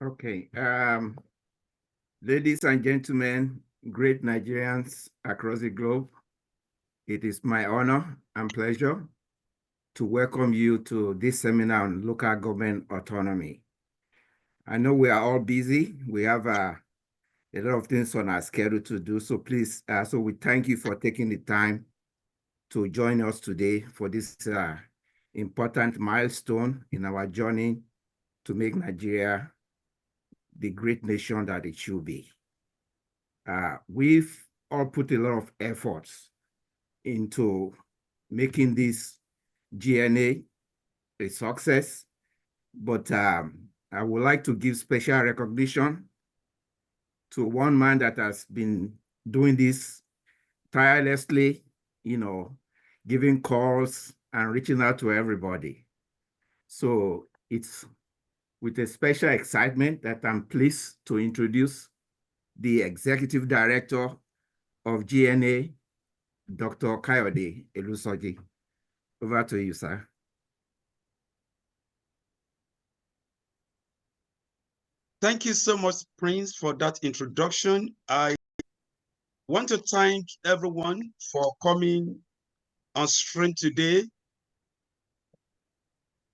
Okay. Ladies and gentlemen, great Nigerians across the globe, it is my honor and pleasure to welcome you to this seminar on local government autonomy. I know we are all busy. We have a lot of things on our schedule to do. So please, so we thank you for taking the time to join us today for this important milestone in our journey to make Nigeria the great nation that it should be. We've all put a lot of efforts into making this GNA a success, but I would like to give special recognition to one man that has been doing this tirelessly, giving calls and reaching out to everybody. So it's with a special excitement that I'm pleased to introduce the Executive Director of GNA, Dr. Kayode Elusoji. Over to you, sir. Thank you so much, Prince, for that introduction. I want to thank everyone for coming on stream today.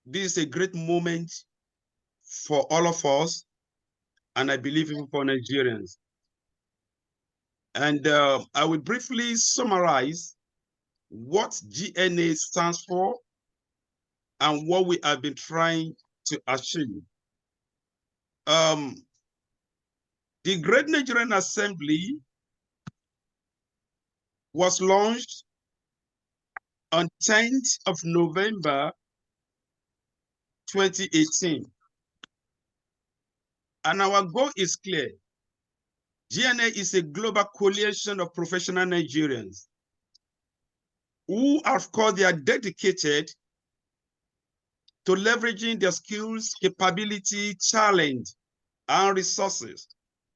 This is a great moment for all of us, and I believe even for Nigerians. And I will briefly summarize what GNA stands for and what we have been trying to achieve. The Great Nigerian Assembly was launched on 10th of November 2018. And our goal is clear. GNA is a global coalition of professional Nigerians who, of course, they are dedicated to leveraging their skills, capability, talent, and resources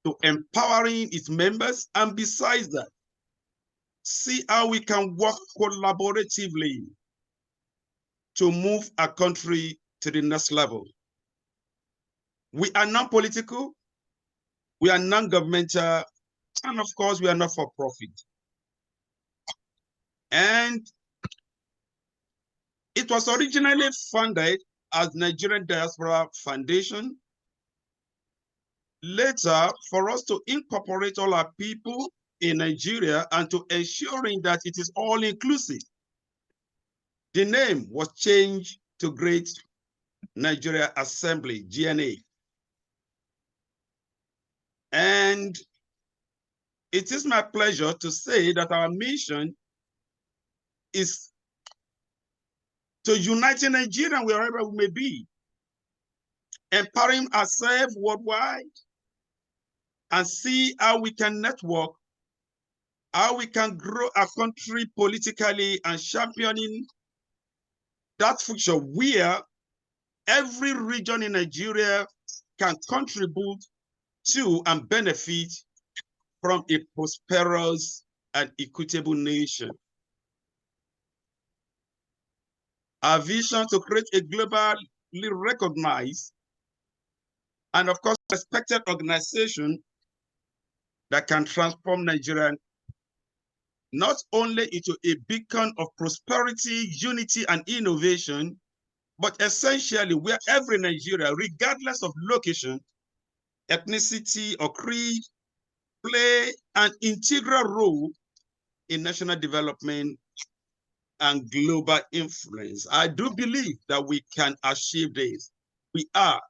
to empowering its members, and besides that, see how we can work collaboratively to move our country to the next level. We are non-political, we are non-governmental, and of course, we are not for profit. And it was originally funded as Nigerian Diaspora Foundation. Later, for us to incorporate all our people in Nigeria and to ensuring that it is all inclusive, the name was changed to Great Nigeria Assembly, GNA. And it is my pleasure to say that our mission is to unite Nigeria wherever we may be, empowering ourselves worldwide, and see how we can network, how we can grow our country politically and championing that future where every region in Nigeria can contribute to and benefit from a prosperous and equitable nation. Our vision to create a globally recognized and of course respected organization that can transform Nigeria not only into a beacon of prosperity, unity, and innovation, but essentially where every Nigerian, regardless of location, ethnicity, or creed, play an integral role in national development and global influence. I do believe that we can achieve this. We are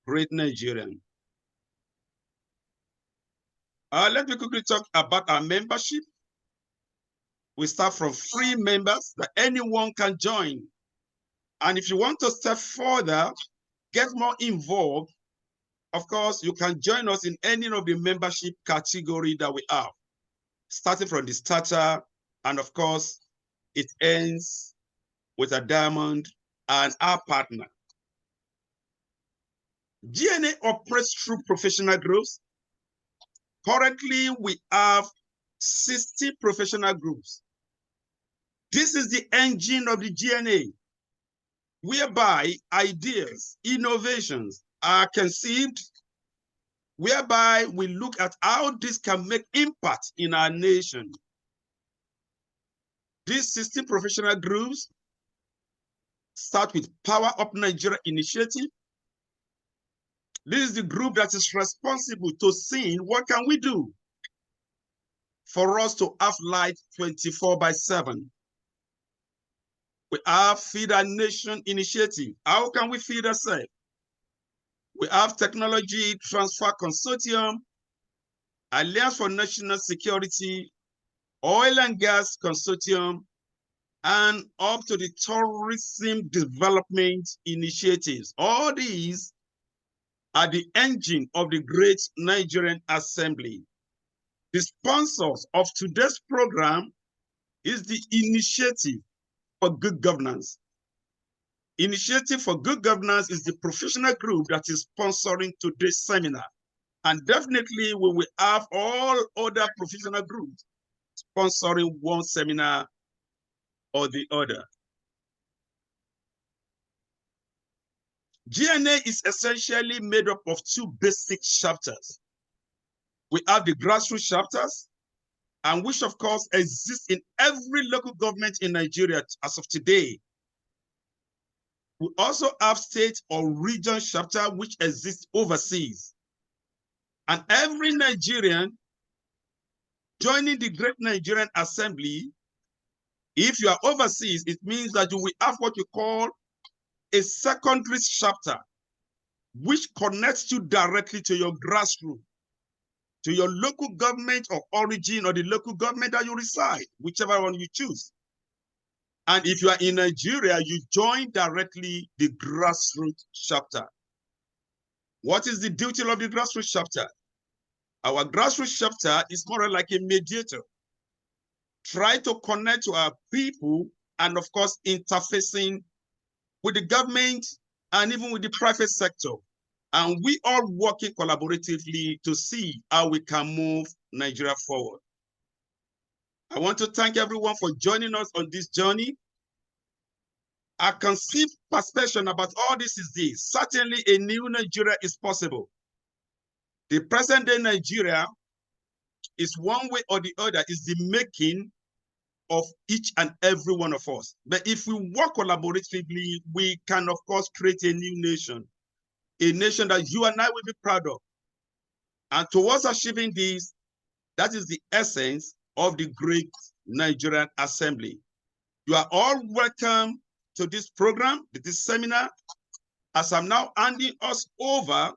great Nigerian. Let me quickly talk about our membership. We start from free members that anyone can join. And if you want to step further, get more involved, of course, you can join us in any of the membership category that we have, starting from the starter, and of course, it ends with a diamond and our partner. GNA operates through professional groups. Currently, we have 60 professional groups. This is the engine of the GNA, whereby ideas, innovations are conceived, whereby we look at how this can make impact in our nation. These 16 professional groups start with Power Up Nigeria Initiative. This is the group that is responsible to seeing what can we do for us to have light 24/7. We have Feed Our Nation Initiative. How can we feed ourselves? We have Technology Transfer Consortium, Alliance for National Security, Oil and Gas Consortium, and up to the Tourism Development Initiatives. All these are the engine of the Great Nigerian Assembly. The sponsors of today's program is the Initiative for Good Governance. Initiative for Good Governance is the professional group that is sponsoring today's seminar. And definitely we will have all other professional groups sponsoring one seminar or the other. GNA is essentially made up of two basic chapters. We have the grassroots chapters, and which of course exists in every local government in Nigeria as of today. We also have state or region chapter which exists overseas. And every Nigerian joining the Great Nigerian Assembly, if you are overseas, it means that you will have what you call a secondary chapter, which connects you directly to your grassroots, to your local government of origin or the local government that you reside, whichever one you choose. And if you are in Nigeria, you join directly the grassroots chapter. What is the duty of the grassroots chapter? Our grassroots chapter is more like a mediator. Try to connect to our people and of course interfacing with the government and even with the private sector. And we all working collaboratively to see how we can move Nigeria forward. I want to thank everyone for joining us on this journey. A conceived perception about all this is this: certainly a new Nigeria is possible. The present day Nigeria is one way or the other is the making of each and every one of us. But if we work collaboratively, we can of course create a new nation, a nation that you and I will be proud of. And towards achieving this, that is the essence of the Great Nigerian Assembly. You are all welcome to this program, this seminar, as I'm now handing us over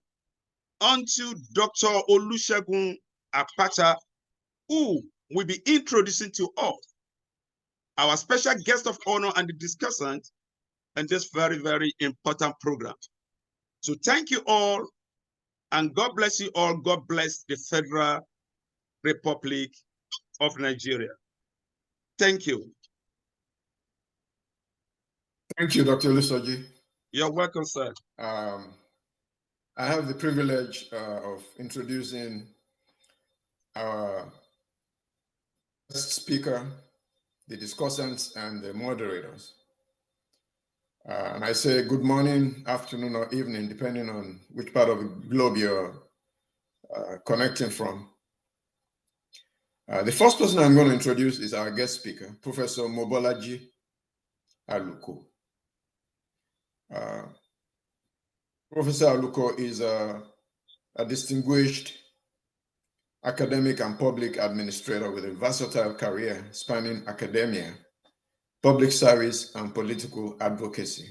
onto Dr. Olusegun Apata, who will be introducing to us our special guest of honor and the discussant in this very, very important program. So thank you all, and God bless you all. God bless the Federal Republic of Nigeria. Thank you. Thank you, Dr. Olusoji. You're welcome, sir. I have the privilege of introducing our guest speaker, the discussants, and the moderators. And I say good morning, afternoon, or evening, depending on which part of the globe you're connecting from. The first person I'm going to introduce is our guest speaker, Professor Mobolaji Aluko. Professor Aluko is a distinguished academic and public administrator with a versatile career spanning academia, public service, and political advocacy.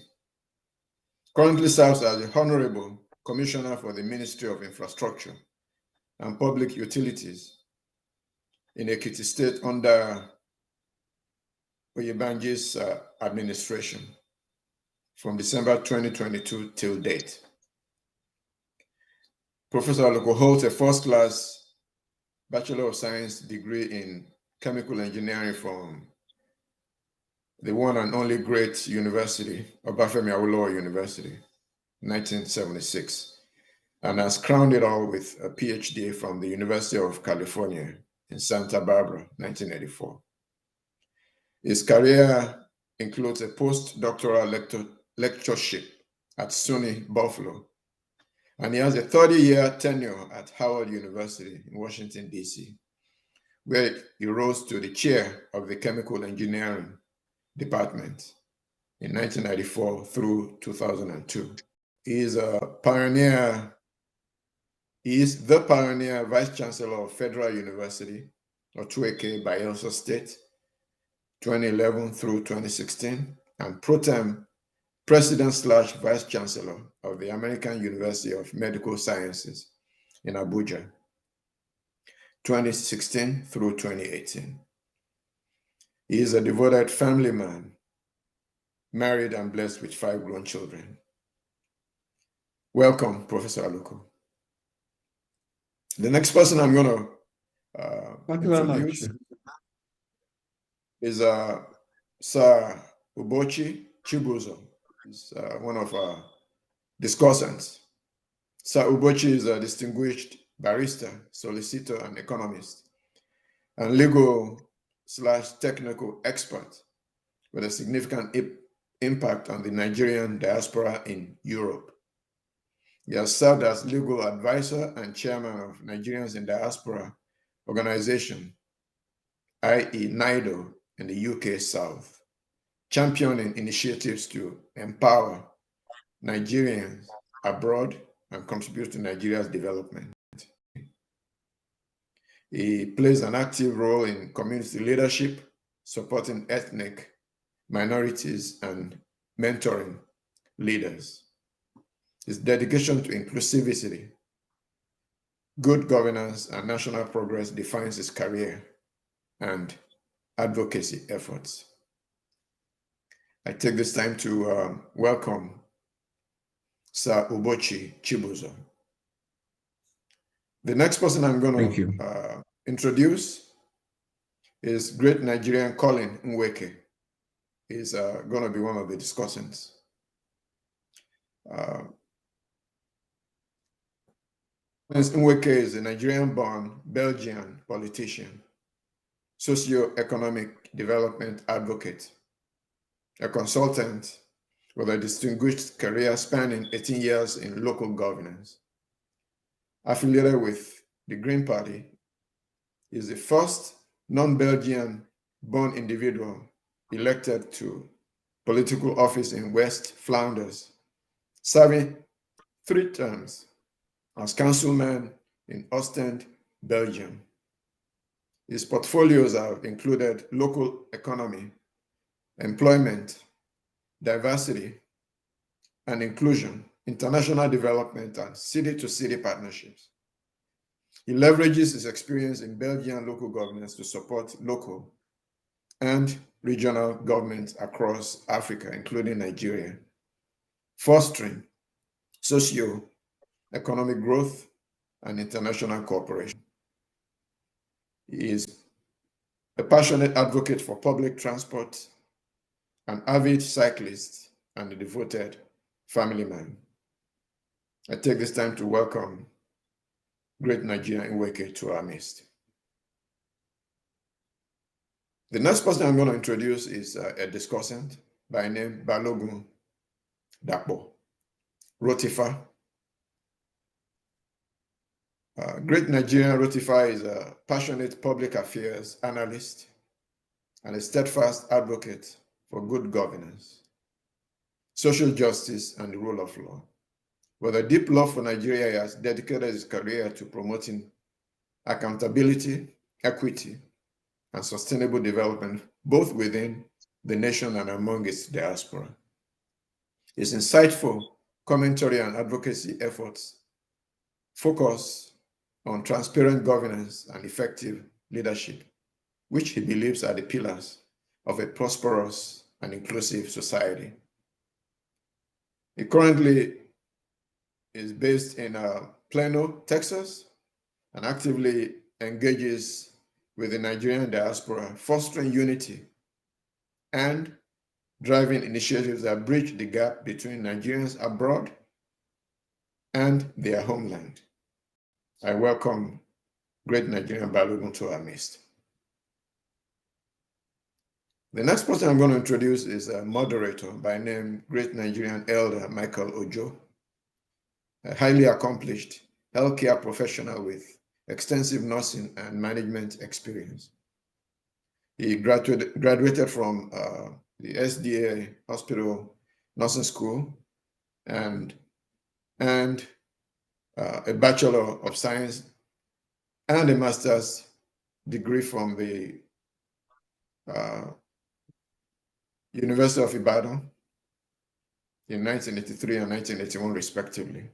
Currently serves as the Honorable Commissioner for the Ministry of Infrastructure and Public Utilities in Ekiti State under Oyebanji's administration from December 2022 till date. Professor Aluko holds a first-class Bachelor of Science degree in Chemical Engineering from the one and only great university, Obafemi Awolowo University, 1976, and has crowned it all with a PhD from the University of California in Santa Barbara, 1984. His career includes a postdoctoral lectureship at SUNY Buffalo and he has a 30-year tenure at Howard University in Washington, D.C., where he rose to the chair of the Chemical Engineering Department in 1994 through 2002. He is a pioneer. He is the pioneer Vice Chancellor of Federal University, Otueke, Bayelsa State, 2011 through 2016, and pro tem President/Vice Chancellor of the American University of Medical Sciences in Abuja, 2016 through 2018. He is a devoted family man, married and blessed with 5 grown children. Welcome, Professor Aluko. The next person I'm going to Thank you very much. introduce is Sir Ubochi Chibuzo. He's one of our discussants. Sir Ubochi is a distinguished barrister, solicitor, and economist, and legal/technical expert with a significant impact on the Nigerian diaspora in Europe. He has served as legal advisor and chairman of Nigerians in Diaspora organization, i.e. NIDO, in the UK South, championing initiatives to empower Nigerians abroad and contribute to Nigeria's development. He plays an active role in community leadership, supporting ethnic minorities and mentoring leaders. His dedication to inclusivity, good governance, and national progress defines his career and advocacy efforts. I take this time to welcome Sir Ubochi Chibuzo. The next person I'm going to introduce is great Nigerian Colin Nweke. He's going to be one of the discussants. Nweke is a Nigerian-born Belgian politician, socio-economic development advocate, a consultant with a distinguished career spanning 18 years in local governance. Affiliated with the Green Party, he is the first non-Belgian-born individual elected to political office in West Flanders, serving 3 terms as councilman in Ostend, Belgium. His portfolios have included local economy, employment, diversity and inclusion, international development, and city-to-city partnerships. He leverages his experience in Belgian local governance to support local and regional governments across Africa, including Nigeria, fostering socio-economic growth and international cooperation. He is a passionate advocate for public transport, an avid cyclist, and a devoted family man. I take this time to welcome great Nigerian Nweke to our midst. The next person I'm going to introduce is a discussant by name Balogun Dapo Rotifa. Great Nigerian Rotifa is a passionate public affairs analyst and a steadfast advocate for good governance, social justice, and the rule of law. With a deep love for Nigeria, he has dedicated his career to promoting accountability, equity, and sustainable development, both within the nation and among its diaspora. His insightful commentary and advocacy efforts focus on transparent governance and effective leadership, which he believes are the pillars of a prosperous and inclusive society. He currently is based in Plano, Texas, and actively engages with the Nigerian diaspora, fostering unity and driving initiatives that bridge the gap between Nigerians abroad and their homeland. I welcome great Nigerian Balogun to our midst. The next person I'm going to introduce is a moderator by name great Nigerian elder Michael Ojo. a highly accomplished healthcare professional with extensive nursing and management experience. He graduated from the SDA Hospital Nursing School and a Bachelor of Science and a Master's degree from the University of Ibadan in 1983 and 1981, respectively.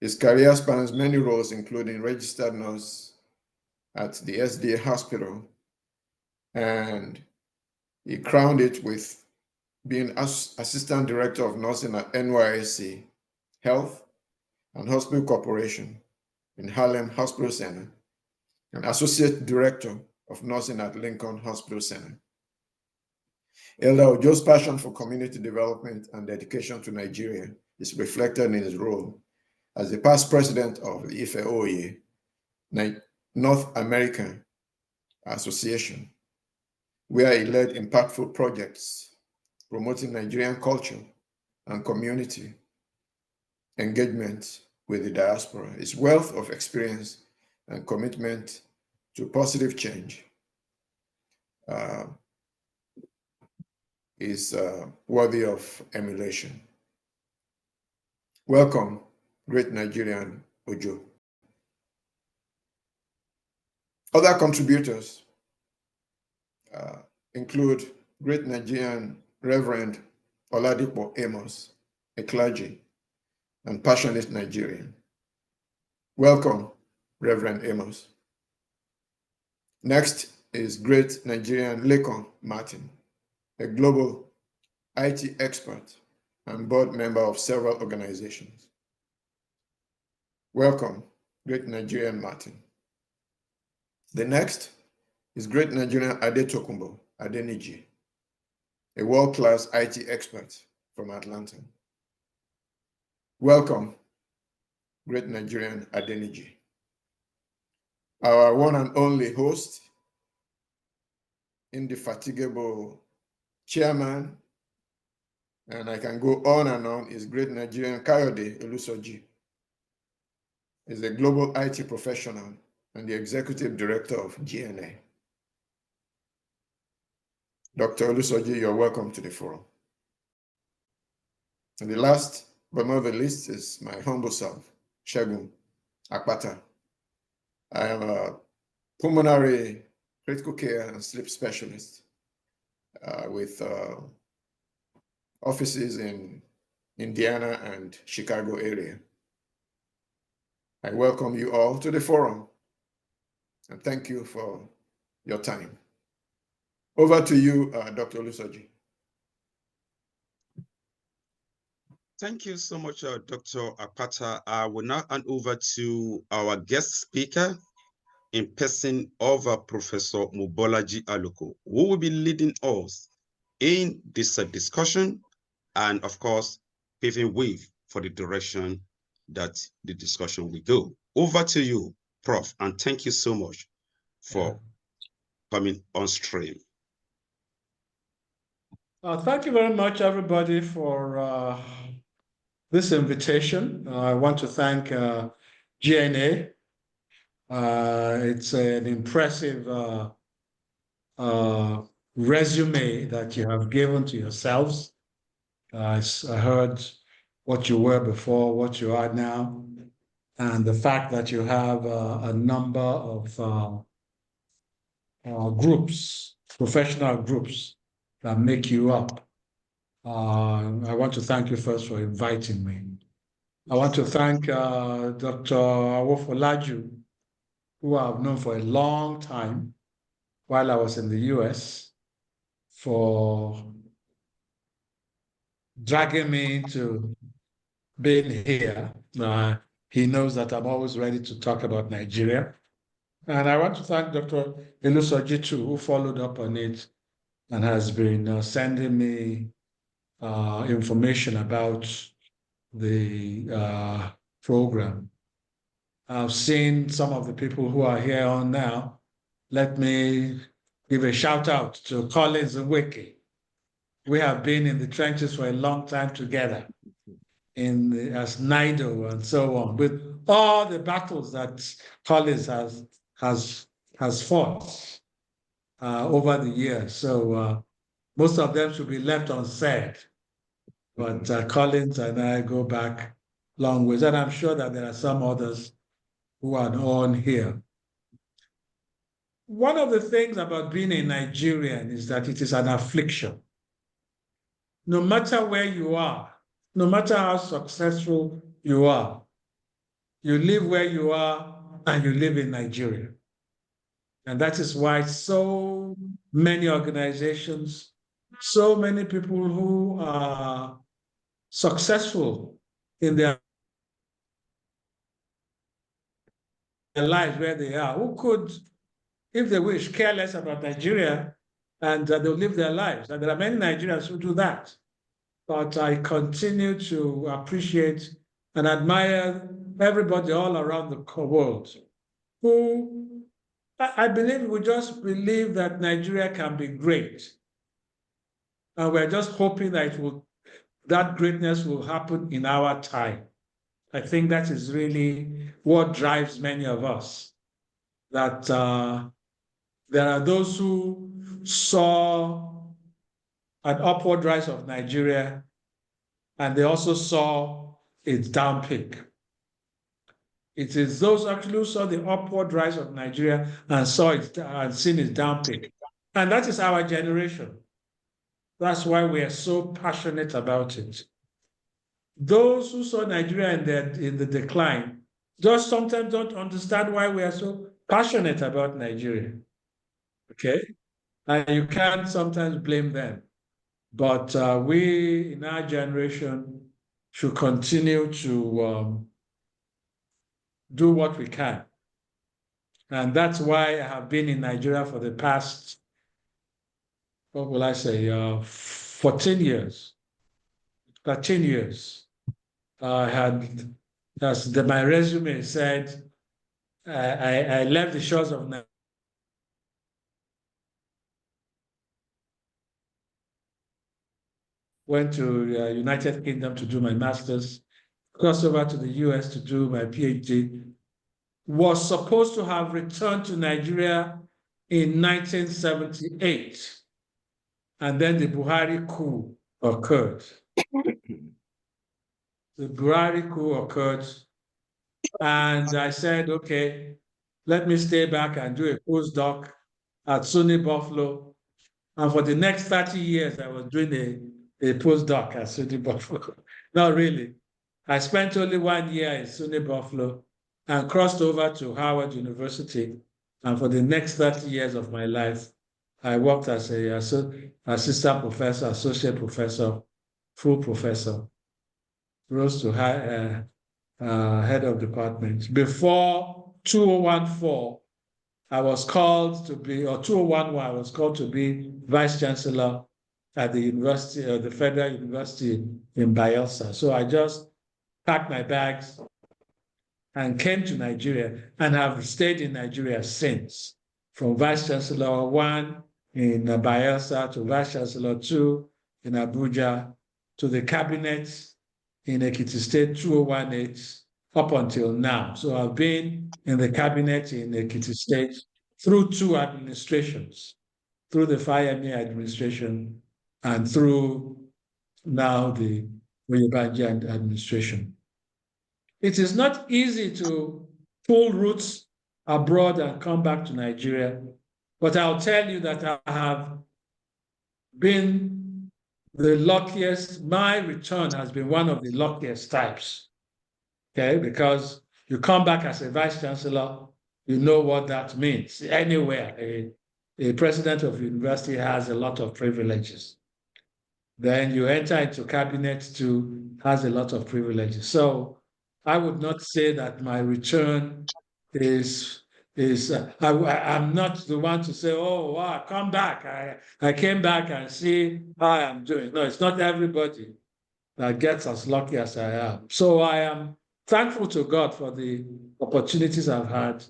His career spans many roles, including registered nurse at the SDA Hospital, and he crowned it with being Assistant Director of Nursing at NYSC Health and Hospital Corporation in Harlem Hospital Center, and Associate Director of Nursing at Lincoln Hospital Center. Elder Ojo's passion for community development and dedication to Nigeria is reflected in his role as the past president of the Ife Oye North American Association, where he led impactful projects promoting Nigerian culture and community engagement with the diaspora. His wealth of experience and commitment to positive change is worthy of emulation. Welcome, great Nigerian Ojo. Other contributors include great Nigerian Reverend Oladipo Amos, a clergy and passionate Nigerian. Welcome, Reverend Amos. Next is great Nigerian Lekon Martin, a global IT expert and board member of several organizations. Welcome, great Nigerian Martin. The next is great Nigerian Adetokunbo Adeniji, a world-class IT expert from Atlanta. Welcome, great Nigerian Adeniji. Our one and only host, indefatigable chairman, and I can go on and on, is great Nigerian Kayode Olusoji. He's a global IT professional and the executive director of GNA. Dr. Olusoji, you're welcome to the forum. And the last but not the least is my humble self, Segun Akpata. I am a pulmonary critical care and sleep specialist with offices in Indiana and Chicago area. I welcome you all to the forum and thank you for your time. Over to you, Dr. Olusoji. Thank you so much, Dr. Akpata. I will now hand over to our guest speaker in person of Professor Mobolaji Aluko, who will be leading us in this discussion and, of course, paving way for the direction that the discussion will go. Over to you, Prof, and thank you so much for coming on stream. Thank you very much, everybody, for this invitation. I want to thank GNA. It's an impressive resume that you have given to yourselves. I heard what you were before, what you are now, and the fact that you have a number of groups, professional groups that make you up. I want to thank you first for inviting me. I want to thank Dr. Awofolaju, who I've known for a long time while I was in the US, for dragging me into being here. He knows that I'm always ready to talk about Nigeria. And I want to thank Dr. Olusoji too, who followed up on it and has been sending me information about the program. I've seen some of the people who are here on now. Let me give a shout out to Collins and Wiki. We have been in the trenches for a long time together as NIDO and so on, with all the battles that Collins has fought over the years. So most of them should be left unsaid. But Collins and I go back long ways, and I'm sure that there are some others who are on here. One of the things about being a Nigerian is that it is an affliction. No matter where you are, no matter how successful you are, you live where you are and you live in Nigeria. And that is why so many organizations, so many people who are successful in their lives where they are, who could, if they wish, care less about Nigeria and they'll live their lives. And there are many Nigerians who do that. But I continue to appreciate and admire everybody all around the world who, I believe, we just believe that Nigeria can be great. And we're just hoping that that greatness will happen in our time. I think that is really what drives many of us, that there are those who saw an upward rise of Nigeria, and they also saw its down peak. It is those actually who saw the upward rise of Nigeria and saw it and seen its down peak. And that is our generation. That's why we are so passionate about it. Those who saw Nigeria in the decline just sometimes don't understand why we are so passionate about Nigeria. Okay? And you can't sometimes blame them. But we, in our generation, should continue to do what we can. And that's why I have been in Nigeria for the past, what will I say, 14 years. 13 years. I had, as my resume said, I left the shores of Nigeria. Went to United Kingdom to do my master's, crossed over to the US to do my PhD, was supposed to have returned to Nigeria in 1978. And then the Buhari coup occurred. The Buhari coup occurred. And I said, okay, let me stay back and do a postdoc at SUNY Buffalo. And for the next 30 years, I was doing a postdoc at SUNY Buffalo. Not really. I spent only 1 year in SUNY Buffalo and crossed over to Howard University. And for the next 30 years of my life, I worked as an assistant professor, associate professor, full professor, rose to head of department. Before 2014, I was called to be, or 2011, I was called to be vice chancellor at the university, the Federal University in Bayelsa. So I just packed my bags and came to Nigeria and have stayed in Nigeria since, from Vice Chancellor 1 in Bayelsa to Vice Chancellor 2 in Abuja to the cabinet in Ekiti State 2018 up until now. So I've been in the cabinet in Ekiti State through 2 administrations, through the Fayemi administration and through now the Oyebanji administration. It is not easy to pull roots abroad and come back to Nigeria, but I'll tell you that I have been the luckiest. My return has been one of the luckiest types, okay? Because you come back as a vice chancellor, you know what that means. Anywhere, a president of university has a lot of privileges. Then you enter into cabinet too, has a lot of privileges. So I would not say that my return I'm not the one to say, oh, wow, come back. I came back and see how I'm doing. No, it's not everybody that gets as lucky as I am. So I am thankful to God for the opportunities I've had,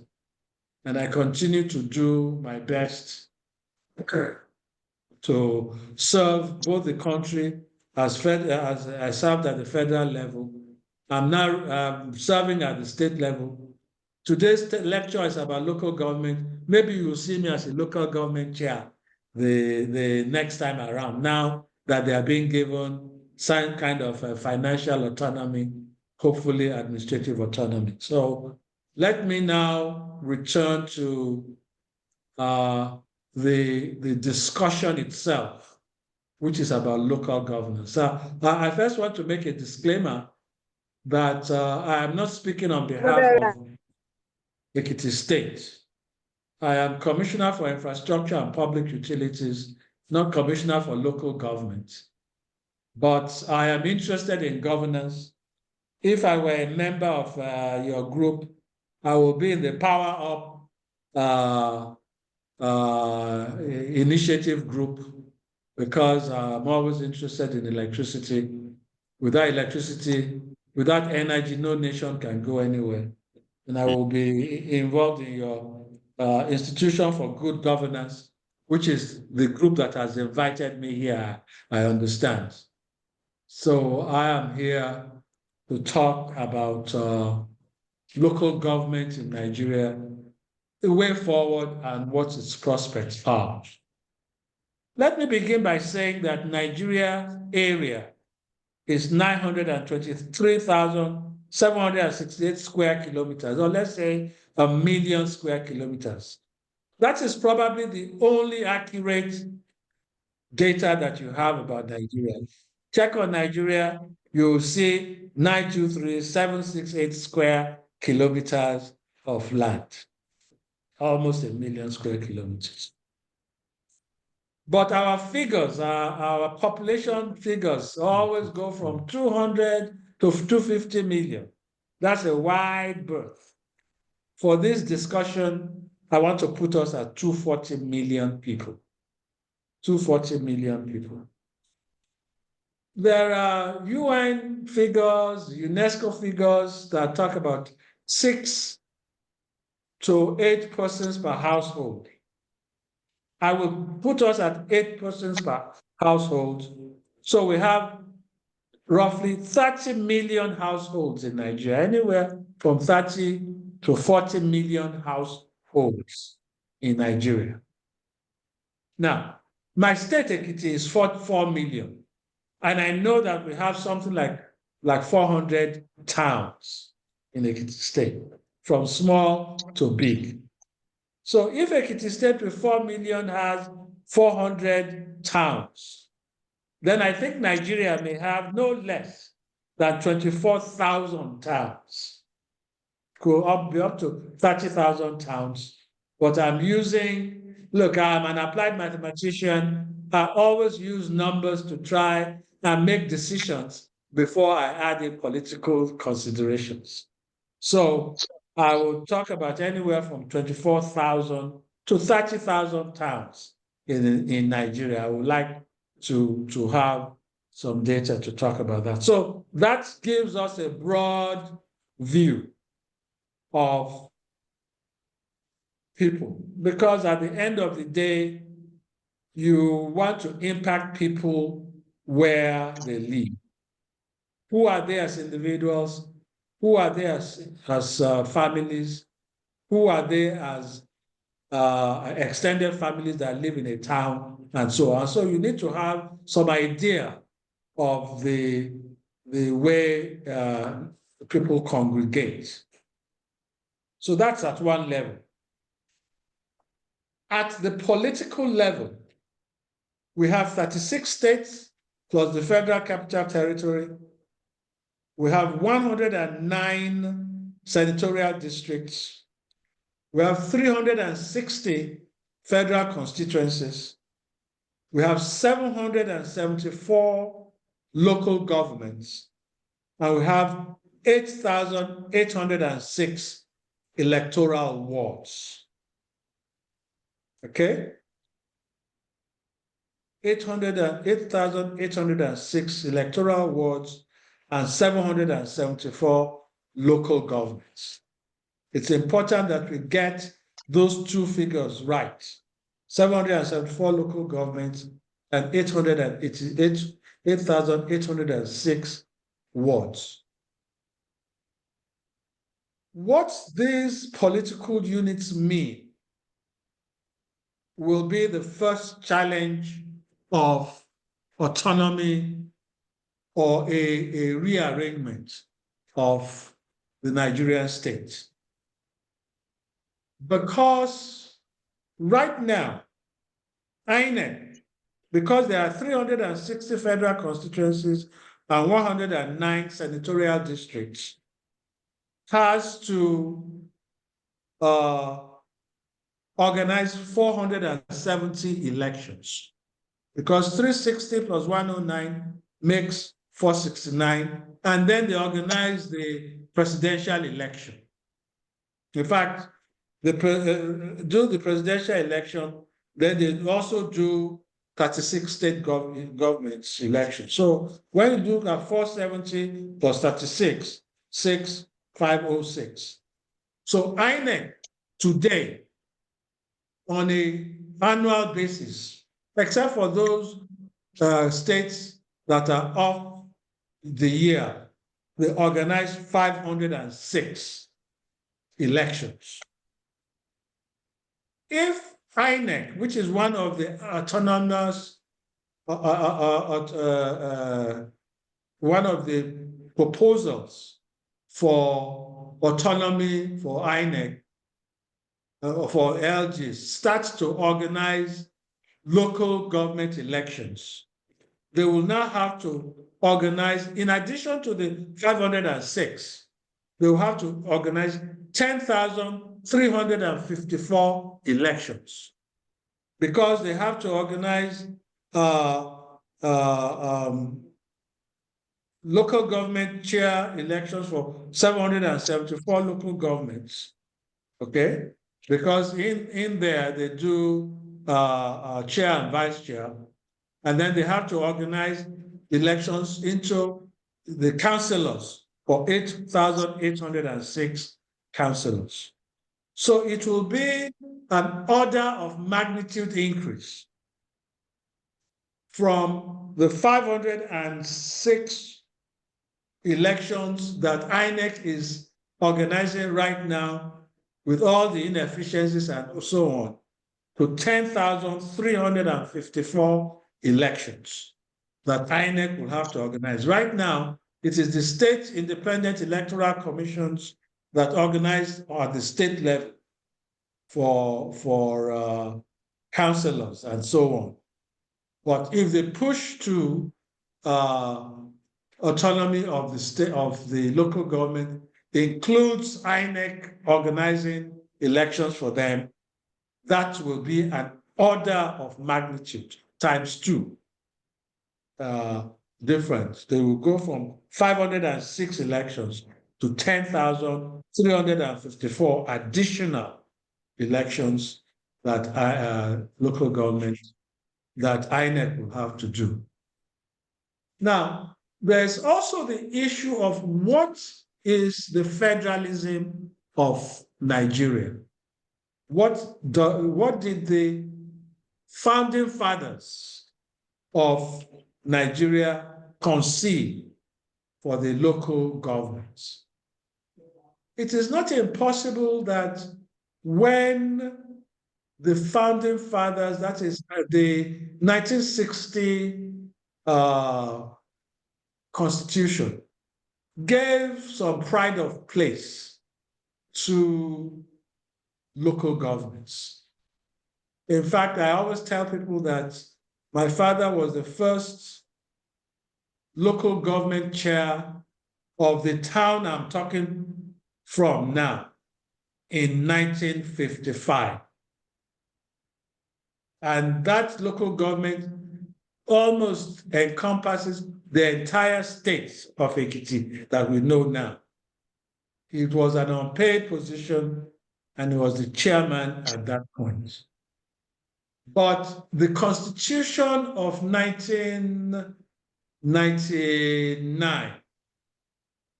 and I continue to do my best to serve both the country as I served at the federal level I'm now serving at the state level. Today's lecture is about local government. Maybe you'll see me as a local government chair the next time around, now that they are being given some kind of financial autonomy, hopefully administrative autonomy. So let me now return to the discussion itself, which is about local governance. I first want to make a disclaimer that I am not speaking on behalf of Ekiti State. I am Commissioner for Infrastructure and Public Utilities, not Commissioner for Local Government. But I am interested in governance. If I were a member of your group, I will be in the Power Up initiative group, because I'm always interested in electricity. Without energy, no nation can go anywhere. And I will be involved in your Institution for Good Governance, which is the group that has invited me here, I understand. So I am here to talk about local government in Nigeria, the way forward, and what its prospects are. Let me begin by saying that Nigeria area is 923,768 square kilometers, or let's say 1,000,000 square kilometers. That is probably the only accurate data that you have about Nigeria. Check on Nigeria, you'll see 923,768 square kilometers of land, almost 1,000,000 square kilometers. But our figures, our population figures always go from 200 to 250 million. That's a wide berth. For this discussion, I want to put us at 240 million people. 240 million people. There are UN figures, UNESCO figures that talk about 6 to 8 persons per household. I will put us at 8 persons per household. So we have roughly 30 million households in Nigeria, anywhere from 30 to 40 million households in Nigeria. Now, my state Ekiti is 4 million. And I know that we have something like 400 towns in Ekiti State, from small to big. So if Ekiti State with 4 million has 400 towns, then I think Nigeria may have no less than 24,000 towns. Could be up to 30,000 towns. But I'm look, I'm an applied mathematician. I always use numbers to try and make decisions before I add in political considerations. So I will talk about anywhere from 24,000 to 30,000 towns in Nigeria. I would like to have some data to talk about that. So that gives us a broad view of people, because at the end of the day, you want to impact people where they live. Who are they as individuals? Who are they as families? Who are they as extended families that live in a town, and so on? So you need to have some idea of the way people congregate. So that's at one level. At the political level, we have 36 states plus the Federal Capital Territory. We have 109 senatorial districts. We have 360 federal constituencies. We have 774 local governments. And we have 8,806 electoral wards. Okay? 8,806 electoral wards and 774 local governments. It's important that we get those two figures right. 774 local governments and 8,806 wards. what these political units mean will be the first challenge of autonomy or a rearrangement of the Nigerian state. Because right now, INEC, because there are 360 federal constituencies and 109 senatorial districts, has to organize 470 elections, because 360 plus 109 makes 469, and then they organize the presidential election. In fact, do the presidential election, then they also do 36 state governments election. So when you look at 470 plus 36, 6,506. So INEC today, on an annual basis, except for those states that are off the year, they organize 506 elections. If INEC, which is one of the autonomous, one of the proposals for autonomy for INEC, for LG, starts to organize local government elections, they will now have to organize, in addition to the 506, they will have to organize 10,354 elections, because they have to organize local government chair elections for 774 local governments, okay? Because in there, they do chair and vice chair, and then they have to organize elections into the councillors for 8,806 councillors. So it will be an order of magnitude increase from the 506 elections that INEC is organizing right now, with all the inefficiencies and so on, to 10,354 elections that INEC will have to organize. Right now, it is the state independent electoral commissions that organize at the state level for councillors and so on. But if they push to autonomy of the state, of the local government, includes INEC organizing elections for them, that will be an order of magnitude ×2 difference. They will go from 506 elections to 10,354 additional elections that local government, that INEC will have to do. Now, there's also the issue of what is the federalism of Nigeria? What did the founding fathers of Nigeria conceive for the local governments? It is not impossible that when the founding fathers, that is the 1960 Constitution, gave some pride of place to local governments. In fact, I always tell people that my father was the first local government chair of the town I'm talking from now in 1955. And that local government almost encompasses the entire state of Ekiti that we know now. It was an unpaid position, and he was the chairman at that point. But the Constitution of 1999,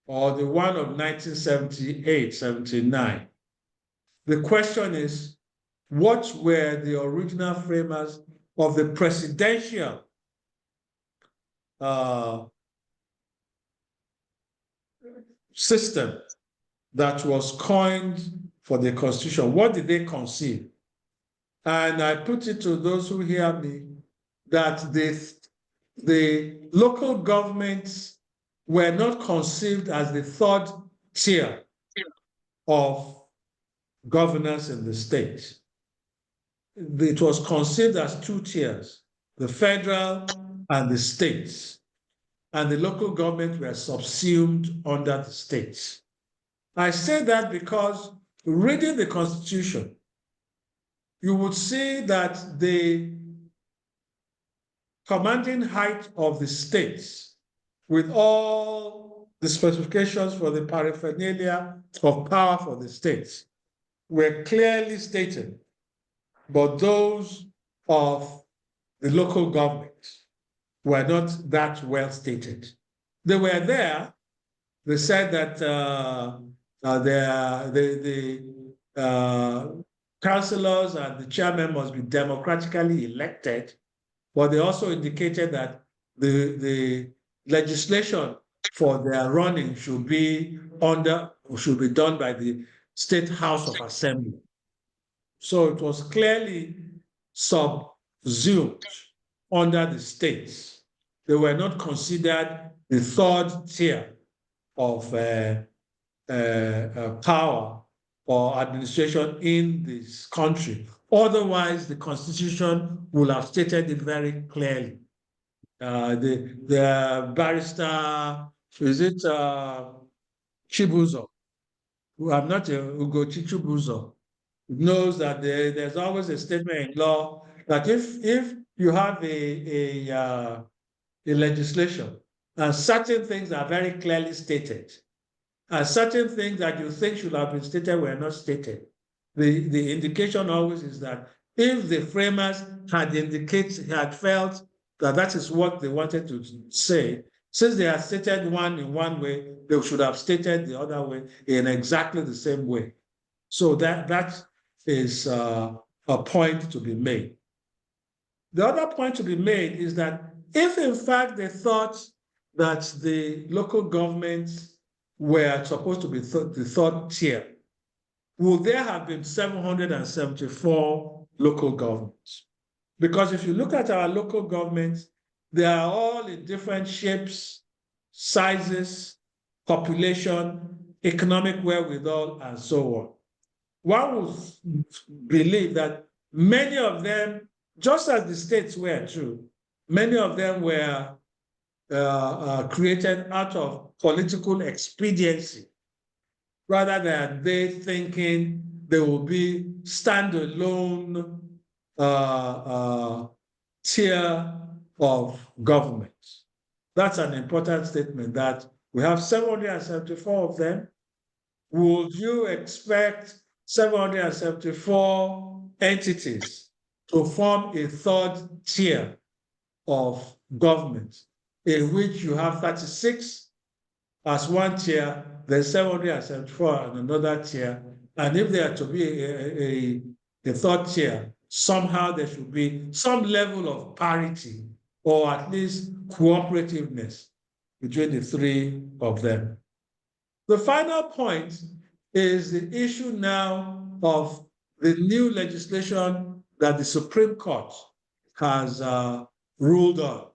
or the one of 1978, 79, the question is, what were the original framers of the presidential system that was coined for the Constitution. What did they conceive? And I put it to those who hear me that the local governments were not conceived as the third tier of governance in the state. It was conceived as two tiers, the federal and the states. And the local government were subsumed under the states. I say that because reading the Constitution, you would see that the commanding height of the states, with all the specifications for the paraphernalia of power for the states, were clearly stated, but those of the local government were not that well stated. They were there. They said that the councillors and the chairman must be democratically elected, but they also indicated that the legislation for their running should be done by the State House of Assembly. So it was clearly subsumed under the states. They were not considered the third tier of power or administration in this country. Otherwise, the Constitution will have stated it very clearly. The barrister, is it Chibuzo? I'm not Ugochi Chibuzo. Knows that there's always a statement in law that if you have a legislation and certain things are very clearly stated, and certain things that you think should have been stated were not stated, the indication always is that if the framers had felt that that is what they wanted to say, since they had stated one in one way, they should have stated the other way in exactly the same way. So that is a point to be made. The other point to be made is that if in fact they thought that the local governments were supposed to be the third tier, would there have been 774 local governments? Because if you look at our local governments, they are all in different shapes, sizes, population, economic wherewithal, and so on. One would believe that many of them, just as the states were too, many of them were created out of political expediency, rather than they thinking they will be standalone tier of government. That's an important statement, that we have 774 of them. Would you expect 774 entities to form a third tier of government, in which you have 36 as one tier, then 774 and another tier? And if there are to be a third tier, somehow there should be some level of parity, or at least cooperativeness between the three of them. The final point is the issue now of the new legislation that the Supreme Court has ruled on,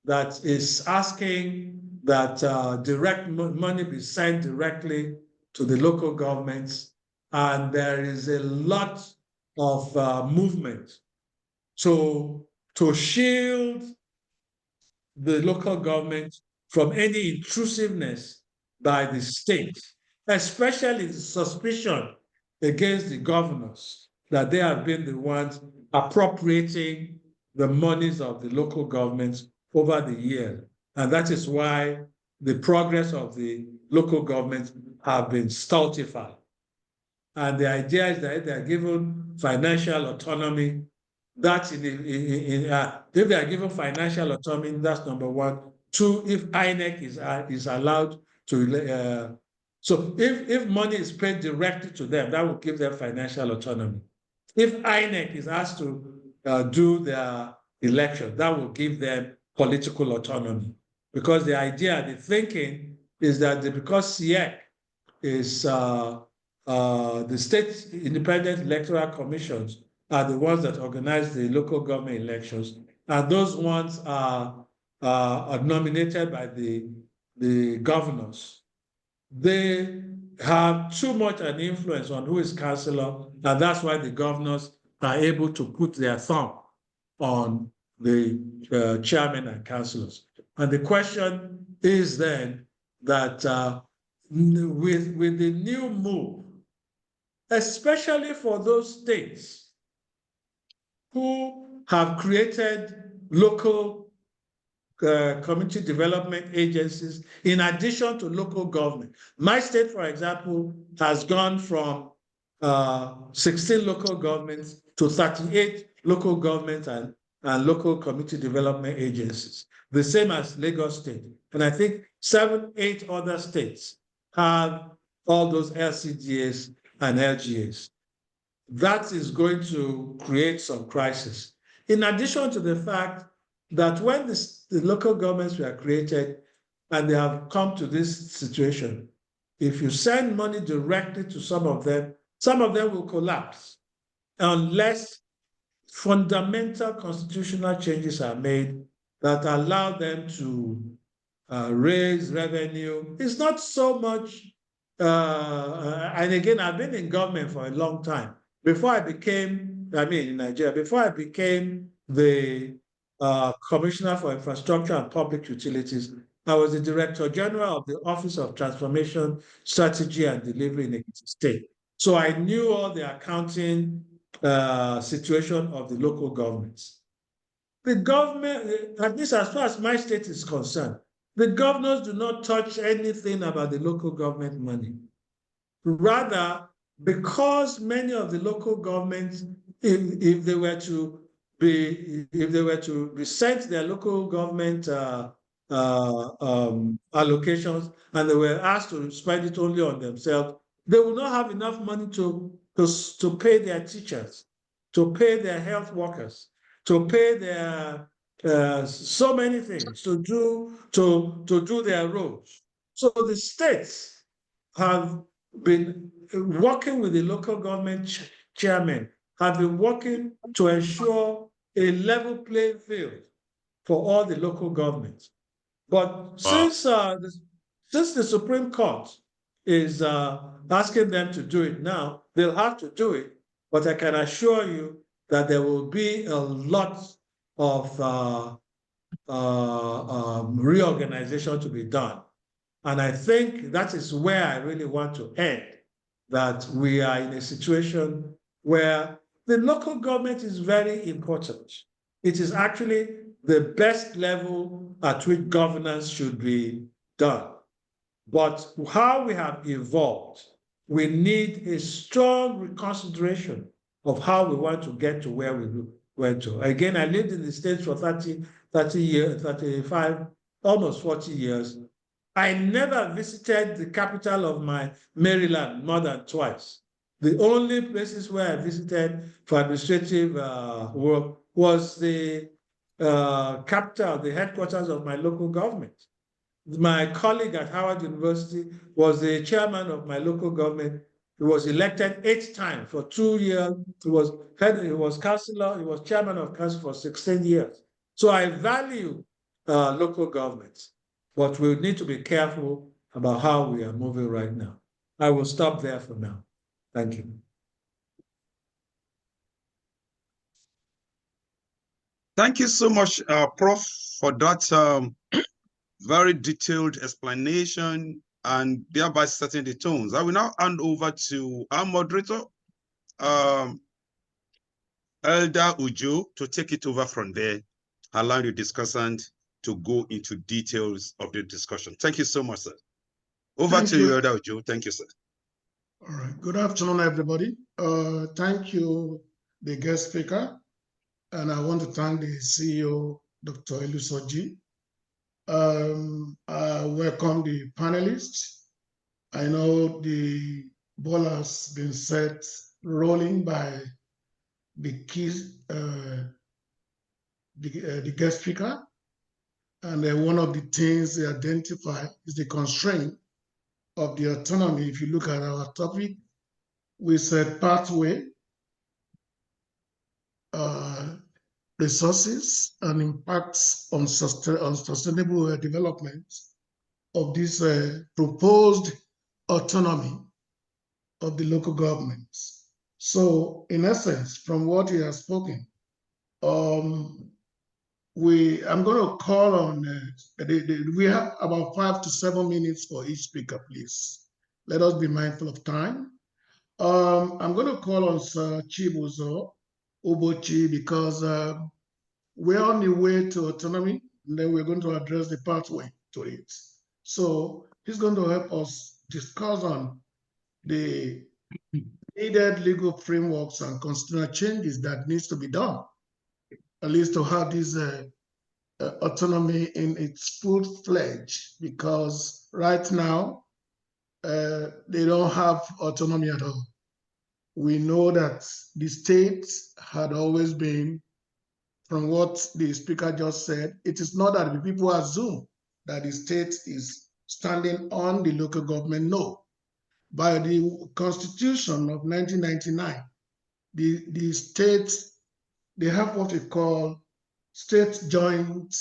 that is asking that direct money be sent directly to the local governments. And there is a lot of movement to shield the local government from any intrusiveness by the state, especially the suspicion against the governors that they have been the ones appropriating the monies of the local governments over the years. And that is why the progress of the local governments have been stultified. And the idea is that if they are given financial autonomy, that's if they are given financial autonomy, that's number one. Two, if INEC is allowed to, so if money is paid directly to them, that will give them financial autonomy. If INEC is asked to do their election, that will give them political autonomy. Because the idea, the thinking is that because SIEC is the state independent electoral commissions are the ones that organize the local government elections, and those ones are nominated by the governors. They have too much an influence on who is councillor, and that's why the governors are able to put their thumb on the chairman and councillors. And the question is then that with the new move, especially for those states who have created local community development agencies in addition to local government. My state, for example, has gone from 16 local governments to 38 local governments and local community development agencies, the same as Lagos State. And I think 7, 8 other states have all those LCDAs and LGAs. That is going to create some crisis. In addition to the fact that when the local governments were created and they have come to this situation, if you send money directly to some of them will collapse unless fundamental constitutional changes are made that allow them to raise revenue. It's not so much, and again, I've been in government for a long time. Before I became, in Nigeria, before I became the Commissioner for Infrastructure and Public Utilities, I was the Director General of the Office of Transformation, Strategy and Delivery in Ekiti State. So I knew all the accounting situation of the local governments. The government, at least as far as my state is concerned, the governors do not touch anything about the local government money. Rather, because many of the local governments, if they were to resent their local government allocations and they were asked to spend it only on themselves, they will not have enough money to pay their teachers, to pay their health workers, to pay their so many things, to do their roads. So the states have been working with the local government chairmen, have been working to ensure a level playing field for all the local governments. But since the Supreme Court is asking them to do it now, they'll have to do it. But I can assure you that there will be a lot of reorganization to be done. And I think that is where I really want to end, that we are in a situation where the local government is very important. It is actually the best level at which governance should be done. But how we have evolved, we need a strong reconsideration of how we want to get to where we went to. Again, I lived in the States for 30 years, 35, almost 40 years. I never visited the capital of my Maryland more than twice. The only places where I visited for administrative work was the capital, the headquarters of my local government. My colleague at Howard University was the chairman of my local government. He was elected 8 times for 2 years. He was councillor, he was chairman of council for 16 years. So I value local governments, but we need to be careful about how we are moving right now. I will stop there for now. Thank you. Thank you so much, Prof, for that very detailed explanation and thereby setting the tones. I will now hand over to our moderator, Elder Uju, to take it over from there, allowing the discussant to go into details of the discussion. Thank you so much, sir. Over to you, Elder Uju. Thank you, sir. All right. Good afternoon, everybody. Thank you, the guest speaker. And I want to thank the CEO, Dr. Elusoji. I welcome the panelists. I know the ball has been set rolling by the key, the guest speaker. And one of the things they identify is the constraint of the autonomy, if you look at our topic, we said pathway, resources, and impacts on sustainable development of this proposed autonomy of the local governments. So, in essence, from what he has spoken, I'm going to call on, we have about 5 to 7 minutes for each speaker, please. Let us be mindful of time. I'm going to call on Sir Chibuzo Ubochi because we're on the way to autonomy, and then we're going to address the pathway to it. So he's going to help us discuss on the needed legal frameworks and constitutional changes that needs to be done, at least to have this autonomy in its full-fledged, because right now they don't have autonomy at all. We know that the states had always been, from what the speaker just said, it is not that the people assume that the state is standing on the local government. No. By the Constitution of 1999, the states, they have what we call state joint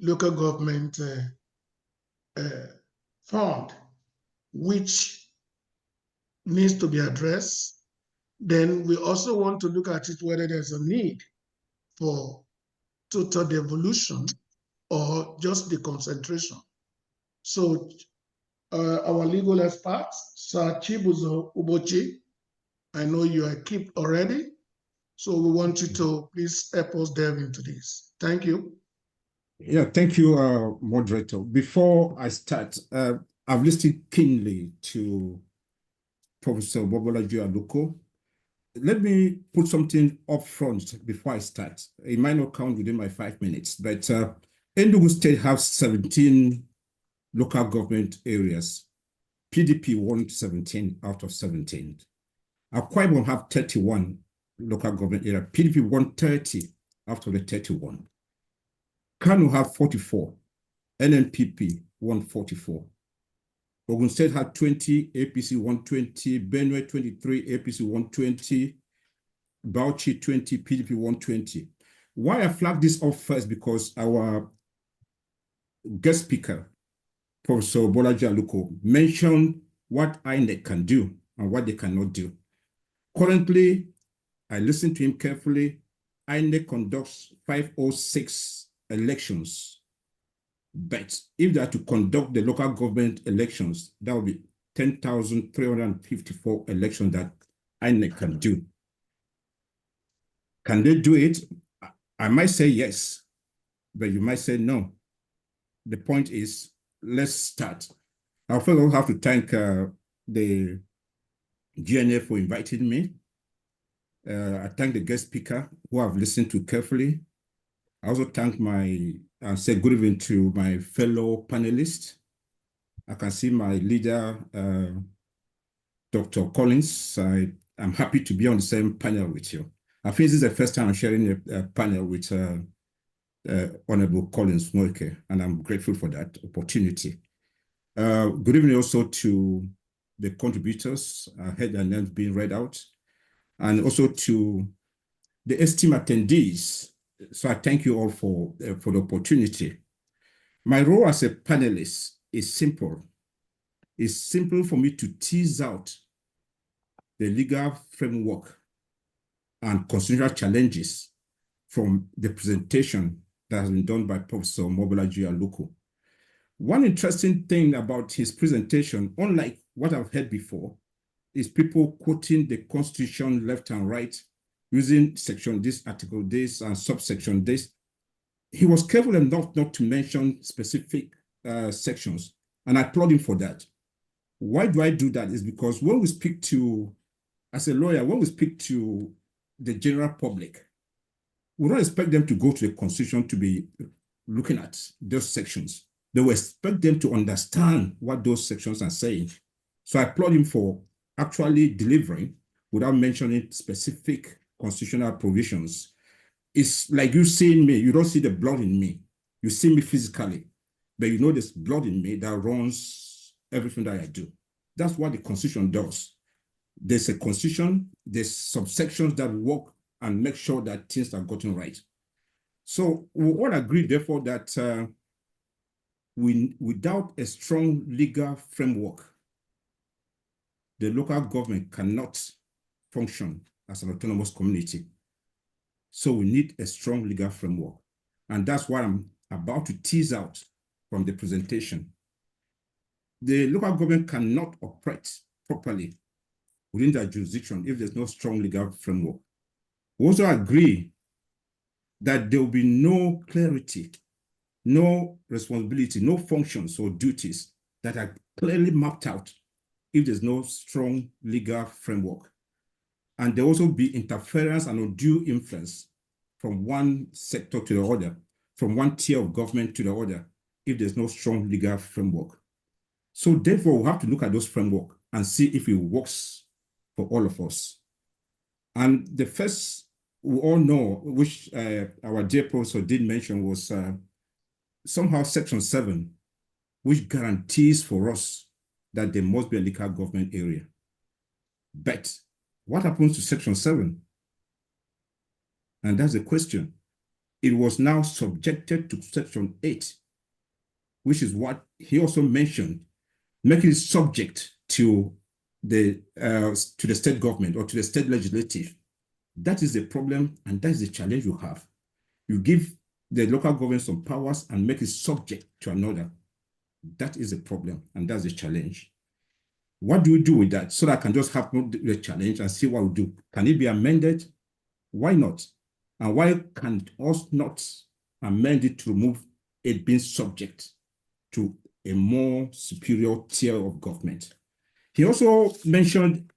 local government fund, which needs to be addressed. Then we also want to look at it whether there's a need for total devolution or just the concentration. So our legal experts, Sir Chibuzo Ubochi, I know you are equipped already, so we want you to please help us delve into this. Thank you. Yeah, thank you, moderator. Before I start, I've listened keenly to Professor Bobolaji Aluko. Let me put something up front before I start. It might not count within my 5 minutes, but Enugu State has 17 local government areas. PDP won 17 out of 17. Akwa Ibom have 31 local government areas. PDP won 30 out of the 31. Kano have 44. NNPP won 44. Ogun State had 20, APC 120, Benue 23, APC 120, Bauchi 20, PDP 120. Why I flag this up first, because our guest speaker, Professor Bolaji Aluko, mentioned what INEC can do and what they cannot do. Currently, I listened to him carefully. INEC conducts 506 elections. But if they are to conduct the local government elections, that will be 10,354 elections that INEC can do. Can they do it? I might say yes, but you might say no. The point is, let's start. I also have to thank the GNA for inviting me. I thank the guest speaker who I've listened to carefully. I also thank and say good evening to my fellow panelists. I can see my leader, Dr. Collins. I'm happy to be on the same panel with you. I think this is the first time I'm sharing a panel with Honorable Collins Moike, and I'm grateful for that opportunity. Good evening also to the contributors. I heard their names being read out, and also to the esteemed attendees. So I thank you all for the opportunity. My role as a panelist is simple. It's simple for me to tease out the legal framework and constitutional challenges from the presentation that has been done by Professor Mobolaji Aluko. One interesting thing about his presentation, unlike what I've heard before, is people quoting the Constitution left and right, using section this, article this, and subsection this. He was careful enough not to mention specific sections, and I applaud him for that. Why do I do that? Is because when we speak to, as a lawyer, when we speak to the general public, we don't expect them to go to the Constitution to be looking at those sections. They will expect them to understand what those sections are saying. So I applaud him for actually delivering without mentioning specific constitutional provisions. It's like you seeing me. You don't see the blood in me. You see me physically, but you know there's blood in me that runs everything that I do. That's what the Constitution does. There's a Constitution, there's subsections that work and make sure that things are gotten right. So we all agree, therefore, that without a strong legal framework, the local government cannot function as an autonomous community. So we need a strong legal framework. And that's what I'm about to tease out from the presentation. The local government cannot operate properly within their jurisdiction if there's no strong legal framework. We also agree that there will be no clarity, no responsibility, no functions or duties that are clearly mapped out if there's no strong legal framework. And there will also be interference and undue influence from one sector to the other, from one tier of government to the other, if there's no strong legal framework. So therefore, we have to look at those framework and see if it works for all of us. And the first, we all know, which our dear professor did mention, was somehow Section 7, which guarantees for us that there must be a local government area. But what happens to Section 7? And that's the question. It was now subjected to Section 8, which is what he also mentioned, making it subject to the state government or to the state legislative. That is the problem, and that is the challenge you have. You give the local government some powers and make it subject to another. That is the problem, and that's the challenge. What do we do with that? So that I can just have the challenge and see what we do. Can it be amended? Why not? And why can us not amend it to remove it being subject to a more superior tier of government? He also mentioned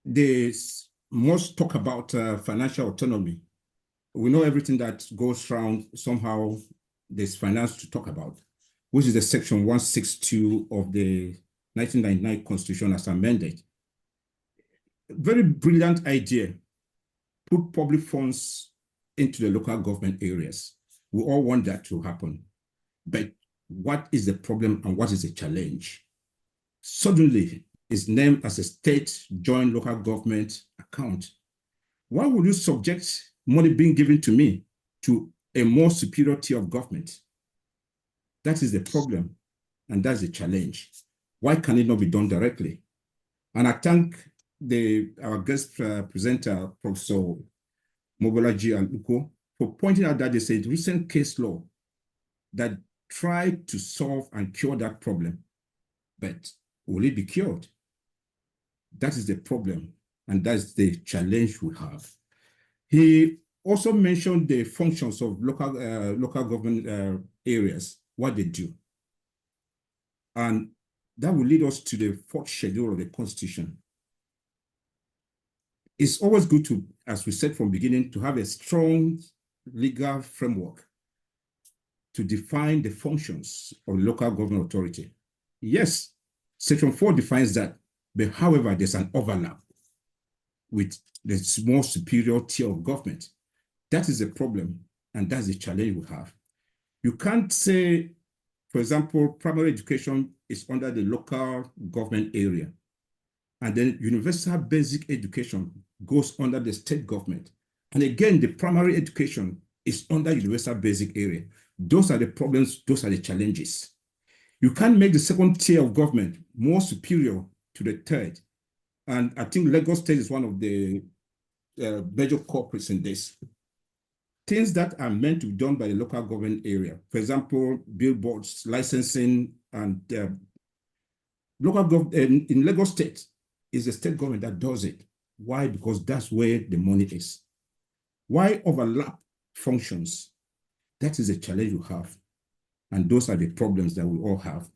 this most talk about financial autonomy. We know everything that goes around, somehow there's finance to talk about, which is the Section 162 of the 1999 Constitution as amended. Very brilliant idea. Put public funds into the local government areas. We all want that to happen. But what is the problem and what is the challenge? Suddenly, it's named as a state joint local government account. Why would you subject money being given to me to a more superior tier of government? That is the problem, and that's the challenge. Why can it not be done directly? And I thank our guest presenter, Professor Mobolaji Aluko, for pointing out that there's a recent case law that tried to solve and cure that problem. But will it be cured? That is the problem, and that's the challenge we have. He also mentioned the functions of local government areas, what they do. And that will lead us to the fourth schedule of the Constitution. It's always good to, as we said from the beginning, to have a strong legal framework to define the functions of local government authority. Yes, Section 4 defines that, but however, there's an overlap with the more superior tier of government. That is the problem, and that's the challenge we have. You can't say, for example, primary education is under the local government area, and then universal basic education goes under the state government. And again, the primary education is under universal basic area. Those are the problems, those are the challenges. You can't make the second tier of government more superior to the third. And I think Lagos State is one of the major culprits in this. Things that are meant to be done by the local government area, for example, billboards, licensing, and local government in Lagos State is the state government that does it. Why? Because that's where the money is. Why overlap functions? That is a challenge you have. And those are the problems that we all have.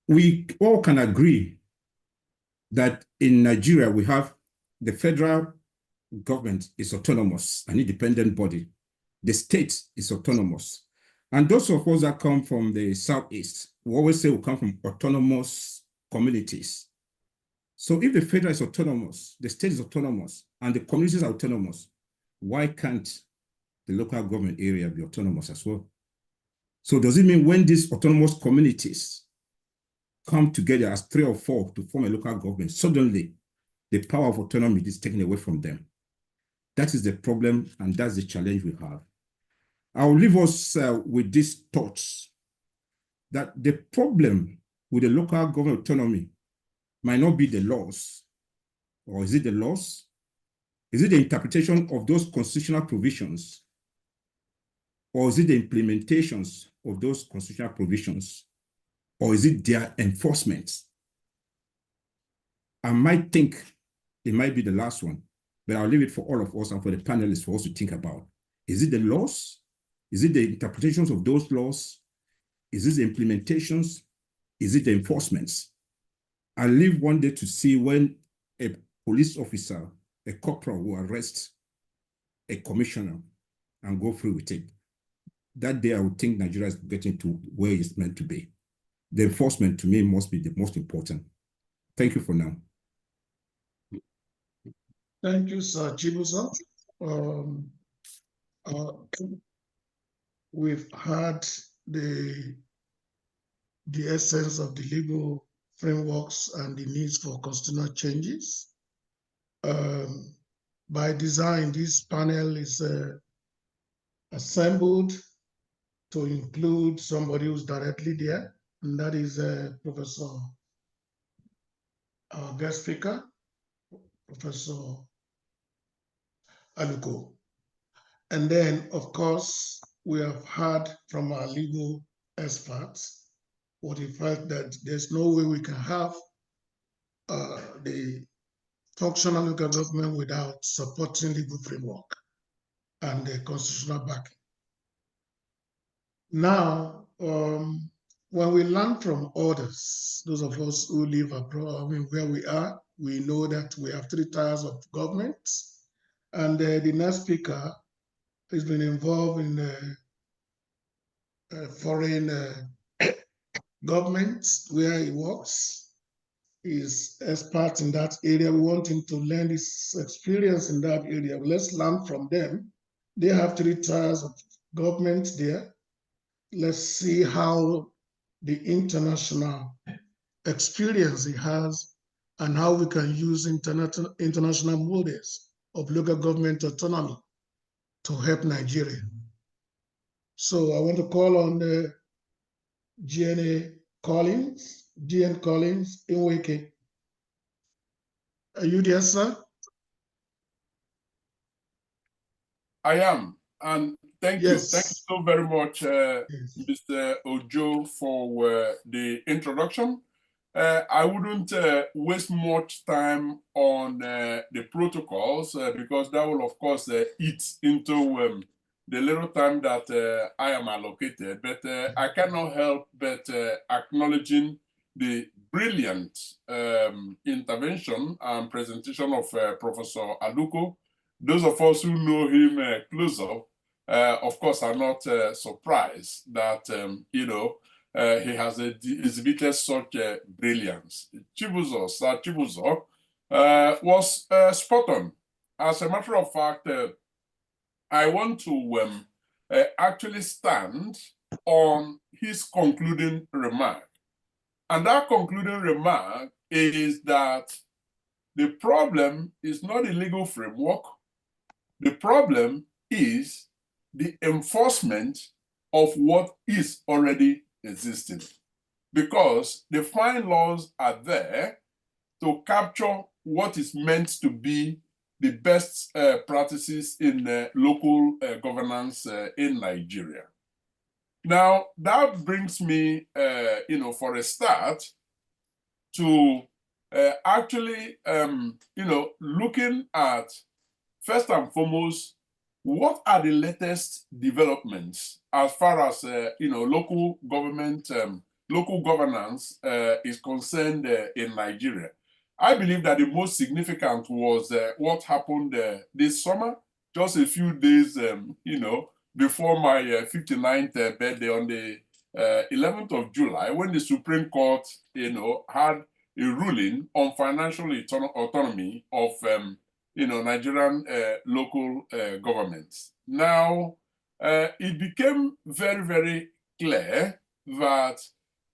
We all can agree that in Nigeria, we have the federal government is autonomous, an independent body. The state is autonomous. And those of us that come from the Southeast, we always say we come from autonomous communities. So if the federal is autonomous, the state is autonomous, and the communities are autonomous, why can't the local government area be autonomous as well? So does it mean when these autonomous communities come together as 3 or 4 to form a local government, suddenly the power of autonomy is taken away from them. That is the problem, and that's the challenge we have. I'll leave us with these thoughts that the problem with the local government autonomy might not be the laws, or is it the laws? Is it the interpretation of those constitutional provisions? Or is it the implementations of those constitutional provisions? Or is it their enforcement? I might think it might be the last one, but I'll leave it for all of us and for the panelists for us to think about. Is it the laws? Is it the interpretations of those laws? Is it the implementations? Is it the enforcements? I'll live one day to see when a police officer, a corporal, will arrest a commissioner and go through with it. That day, I would think Nigeria is getting to where it's meant to be. The enforcement, to me, must be the most important. Thank you for now. Thank you, Sir Chibuzo. We've had the essence of the legal frameworks and the needs for constitutional changes. By design, this panel is assembled to include somebody who's directly there, and that is Professor, our guest speaker, Professor Aluko. And then, of course, we have heard from our legal experts what the fact that there's no way we can have the functional local government without supporting legal framework and the constitutional backing. Now, when we learn from others, those of us who live abroad, I mean, where we are, we know that we have 3 tiers of government. And the next speaker has been involved in foreign governments where he works. He's expert in that area. We want him to learn his experience in that area. Let's learn from them. They have 3 tiers of government there. Let's see how the international experience he has and how we can use international models of local government autonomy to help Nigeria. So I want to call on the GNA Collins, GN Collins, Inweke. Are you there, sir? I am, and thank you so very much, Yes. Mr. Ojo, for the introduction. I wouldn't waste much time on the protocols because that will, of course, eat into the little time that I am allocated. But I cannot help but acknowledging the brilliant intervention and presentation of Professor Aluko. Those of us who know him close up, of course, are not surprised that, he has exhibited such brilliance. Chibuzo, Sir Chibuzo, was spot on. As a matter of fact, I want to actually stand on his concluding remark. And that concluding remark is that the problem is not the legal framework. The problem is the enforcement of what is already existing, because the fine laws are there to capture what is meant to be the best practices in local governance in Nigeria. Now, that brings me, for a start, to actually, looking at, first and foremost, what are the latest developments as far as local government, local governance is concerned in Nigeria? I believe that the most significant was what happened this summer, just a few days, before my 59th birthday on the 11th of July, when the Supreme Court, had a ruling on financial autonomy of Nigerian local governments. Now, it became very, very clear that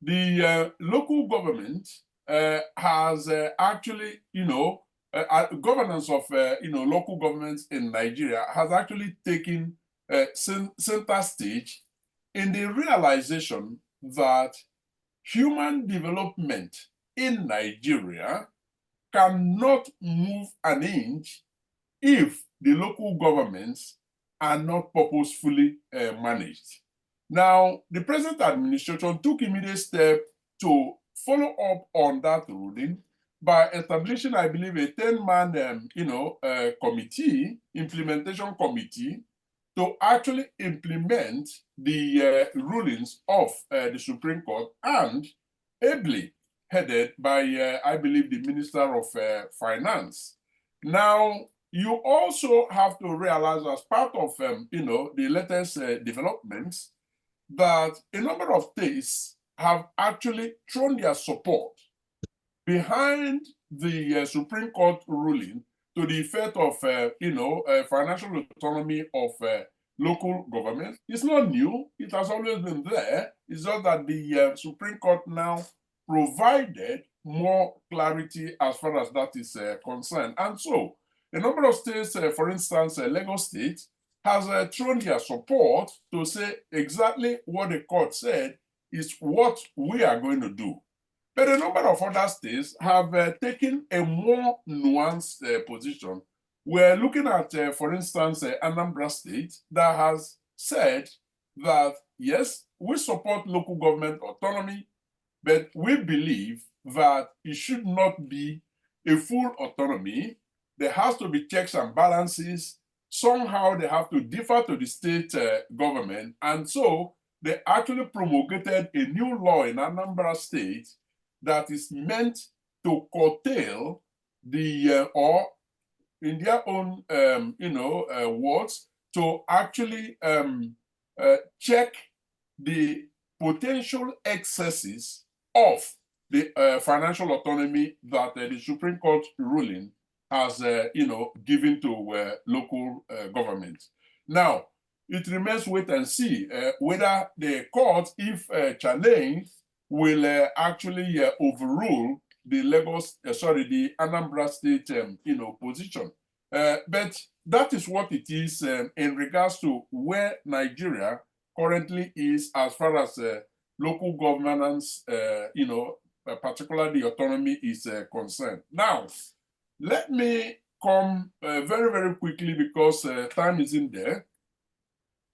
the local government has actually, governance of, local governments in Nigeria has actually taken center stage in the realization that human development in Nigeria cannot move an inch if the local governments are not purposefully managed. Now, the present administration took immediate steps to follow up on that ruling by establishing, I believe, a 10-man, committee, implementation committee, to actually implement the rulings of the Supreme Court, and ably headed by, I believe, the Minister of Finance. Now, you also have to realize, as part of the latest developments, that a number of states have actually thrown their support behind the Supreme Court ruling to the effect of financial autonomy of local governments. It's not new. It has always been there. It's just that the Supreme Court now provided more clarity as far as that is concerned. And so, a number of states, for instance, Lagos State, has thrown their support to say exactly what the court said is what we are going to do. But a number of other states have taken a more nuanced position. We're looking at, for instance, Anambra State, that has said that, yes, we support local government autonomy, but we believe that it should not be a full autonomy. There has to be checks and balances. Somehow they have to defer to the state government. And so they actually promulgated a new law in Anambra State that is meant to curtail the, or in their own, words, to actually check the potential excesses of the financial autonomy that the Supreme Court ruling has, given to local governments. Now, it remains wait and see whether the court, if challenged, will actually overrule the the Anambra State, position. But that is what it is in regards to where Nigeria currently is as far as local governance, particularly autonomy, is concerned. Now, let me come very, very quickly, because time is in there,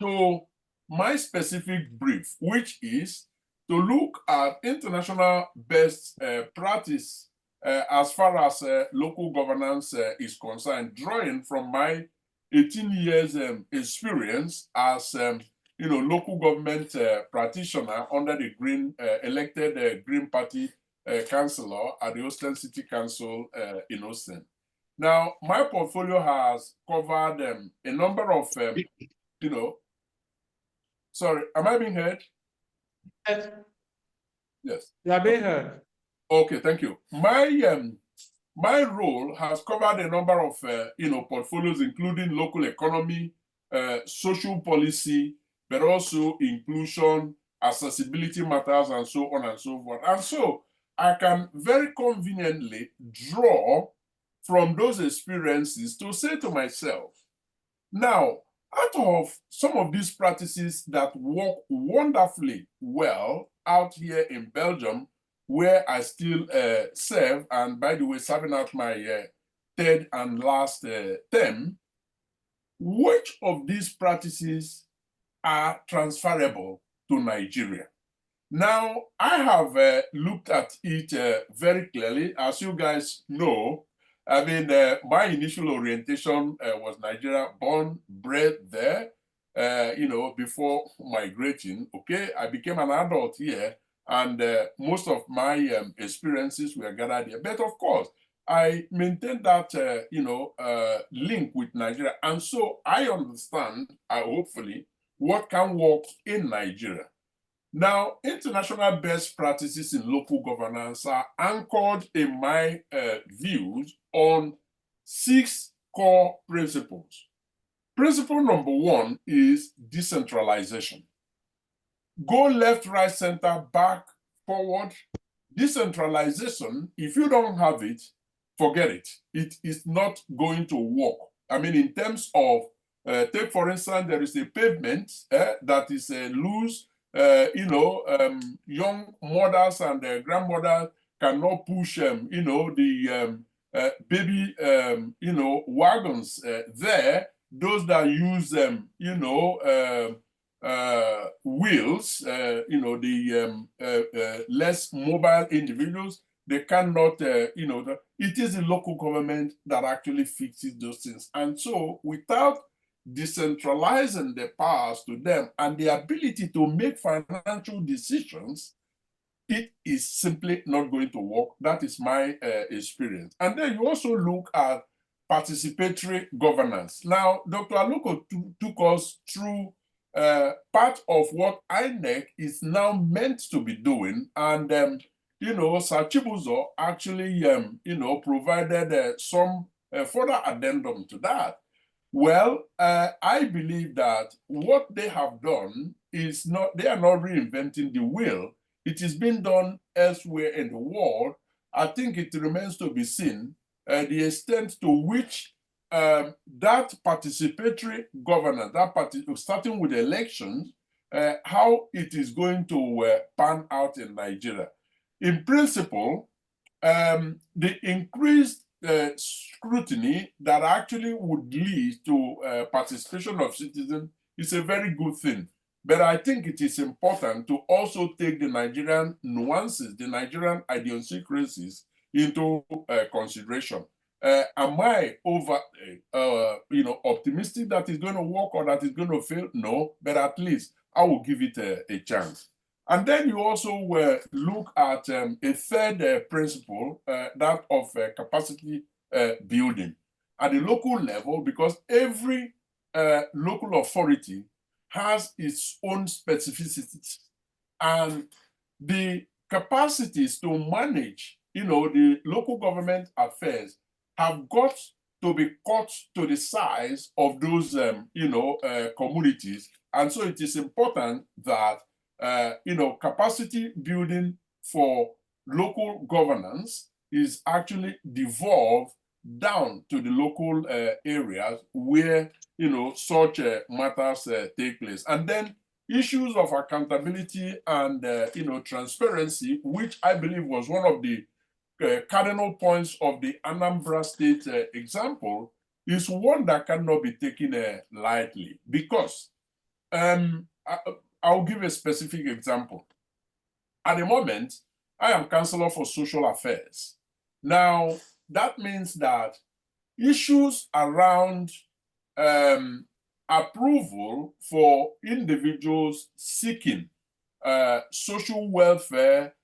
to my specific brief, which is to look at international best practice as far as local governance is concerned, drawing from my 18 years experience as local government practitioner under the elected Green Party councillor at the Austin City Council in Austin. Now, my portfolio has covered a number of, sorry, am I being heard? Yes. You are being heard. Okay, thank you. My role has covered a number of portfolios, including local economy, social policy, but also inclusion, accessibility matters, and so on and so forth. And so I can very conveniently draw from those experiences to say to myself, now, out of some of these practices that work wonderfully well out here in Belgium, where I still serve, and by the way, serving out my third and last term, which of these practices are transferable to Nigeria? Now, I have looked at it very clearly. As you guys know, I mean, my initial orientation was Nigeria, born, bred there, before migrating, okay? I became an adult here, and most of my experiences were gathered here. But of course, I maintained that, link with Nigeria. And so I understand, hopefully, what can work in Nigeria. Now, international best practices in local governance are anchored in my views on 6 core principles. Principle number 1 is decentralization. Go left, right, center, back, forward. Decentralization, if you don't have it, forget it. It is not going to work. I mean, in terms of, take for instance, there is a pavement that is loose. Young mothers and grandmothers cannot push, the baby, wagons there. Those that use, wheels, the less mobile individuals, they cannot, it is the local government that actually fixes those things. And so without decentralizing the powers to them and the ability to make financial decisions, it is simply not going to work. That is my experience. And then you also look at participatory governance. Now, Dr. Aluko took us through part of what INEC is now meant to be doing. And, Sir Chibuzo actually, provided some further addendum to that. Well, I believe that what they have done is not, they are not reinventing the wheel. It is being done elsewhere in the world. I think it remains to be seen the extent to which that participatory governance, starting with elections, how it is going to pan out in Nigeria. In principle, the increased scrutiny that actually would lead to participation of citizens is a very good thing. But I think it is important to also take the Nigerian nuances, the Nigerian idiosyncrasies into consideration. Am I optimistic that it's going to work or that it's going to fail? No, but at least I will give it a chance. And then you also look at a third principle, that of capacity building at the local level, because every local authority has its own specificities, and the capacities to manage, the local government affairs have got to be cut to the size of those, communities. And so it is important that, capacity building for local governance is actually devolved down to the local areas where, such matters take place. And then issues of accountability and, transparency, which I believe was one of the cardinal points of the Anambra State example, is one that cannot be taken lightly, because I'll give a specific example. At the moment, I am Counselor for Social Affairs. Now, that means that issues around approval for individuals seeking social welfare,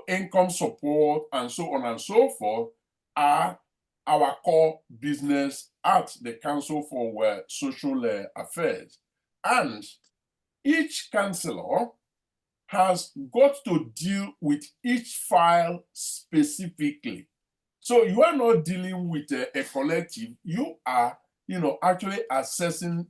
income support, and so on and so forth, are our core business at the Council for Social Affairs. And each councillor has got to deal with each file specifically. So you are not dealing with a collective, you are, actually assessing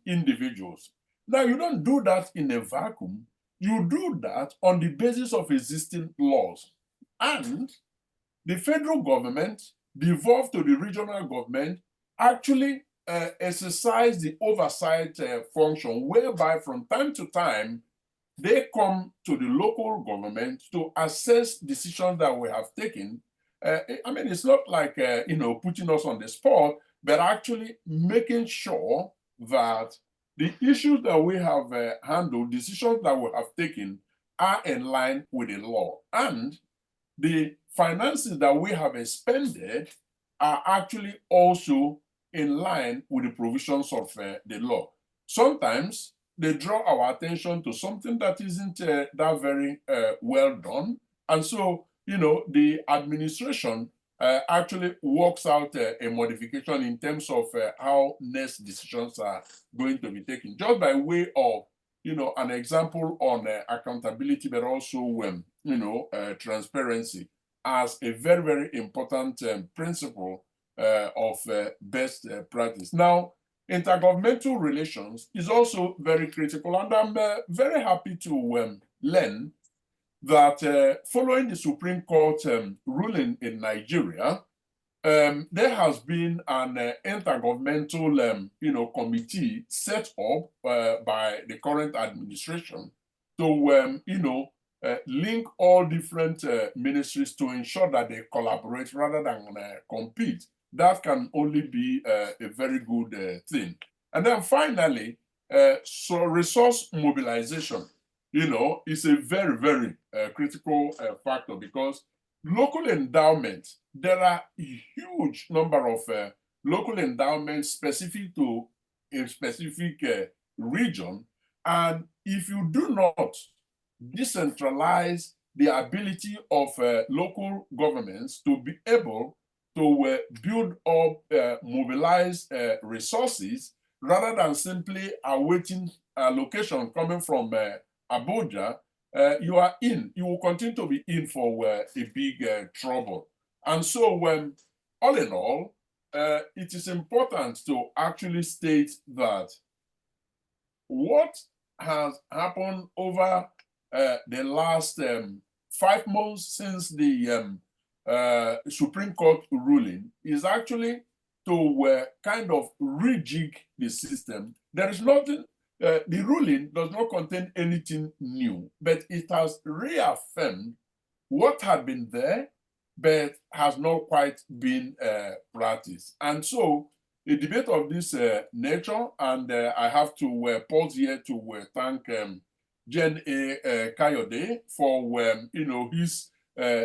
individuals. Now, you don't do that in a vacuum. You do that on the basis of existing laws. And the federal government, devolved to the regional government, actually exercise the oversight function, whereby from time to time, they come to the local government to assess decisions that we have taken. I mean, it's not like, putting us on the spot, but actually making sure that the issues that we have handled, decisions that we have taken, are in line with the law. And the finances that we have expended are actually also in line with the provisions of the law. Sometimes they draw our attention to something that isn't that very well done. And so, the administration actually works out a modification in terms of how next decisions are going to be taken, just by way of, an example on accountability, but also, transparency as a very, very important principle of best practice. Now, intergovernmental relations is also very critical, and I'm very happy to learn that following the Supreme Court ruling in Nigeria, there has been an intergovernmental, committee set up by the current administration to, link all different ministries to ensure that they collaborate rather than compete. That can only be a very good thing. And then finally, so resource mobilization, is a very, very critical factor, because local endowments, there are a huge number of local endowments specific to a specific region. And if you do not decentralize the ability of local governments to be able to build up, mobilize resources, rather than simply awaiting allocation coming from Abuja, you will continue to be in for a big trouble. And so all in all, it is important to actually state that what has happened over the last 5 months since the Supreme Court ruling is actually to kind of rejig the system. There is nothing, the ruling does not contain anything new, but it has reaffirmed what had been there, but has not quite been practiced. And so a debate of this nature, and I have to pause here to thank GNA Kayode for his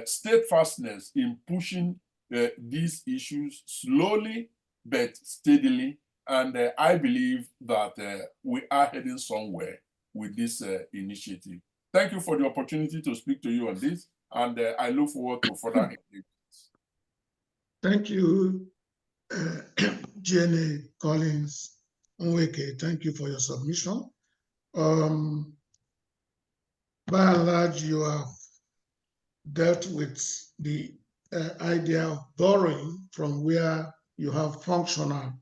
steadfastness in pushing these issues slowly but steadily. And I believe that we are heading somewhere with this initiative. Thank you for the opportunity to speak to you on this, and I look forward to further engagements. Thank you, GNA Collins Nweke. Thank you for your submission. By and large, you have dealt with the idea of borrowing from where you have functional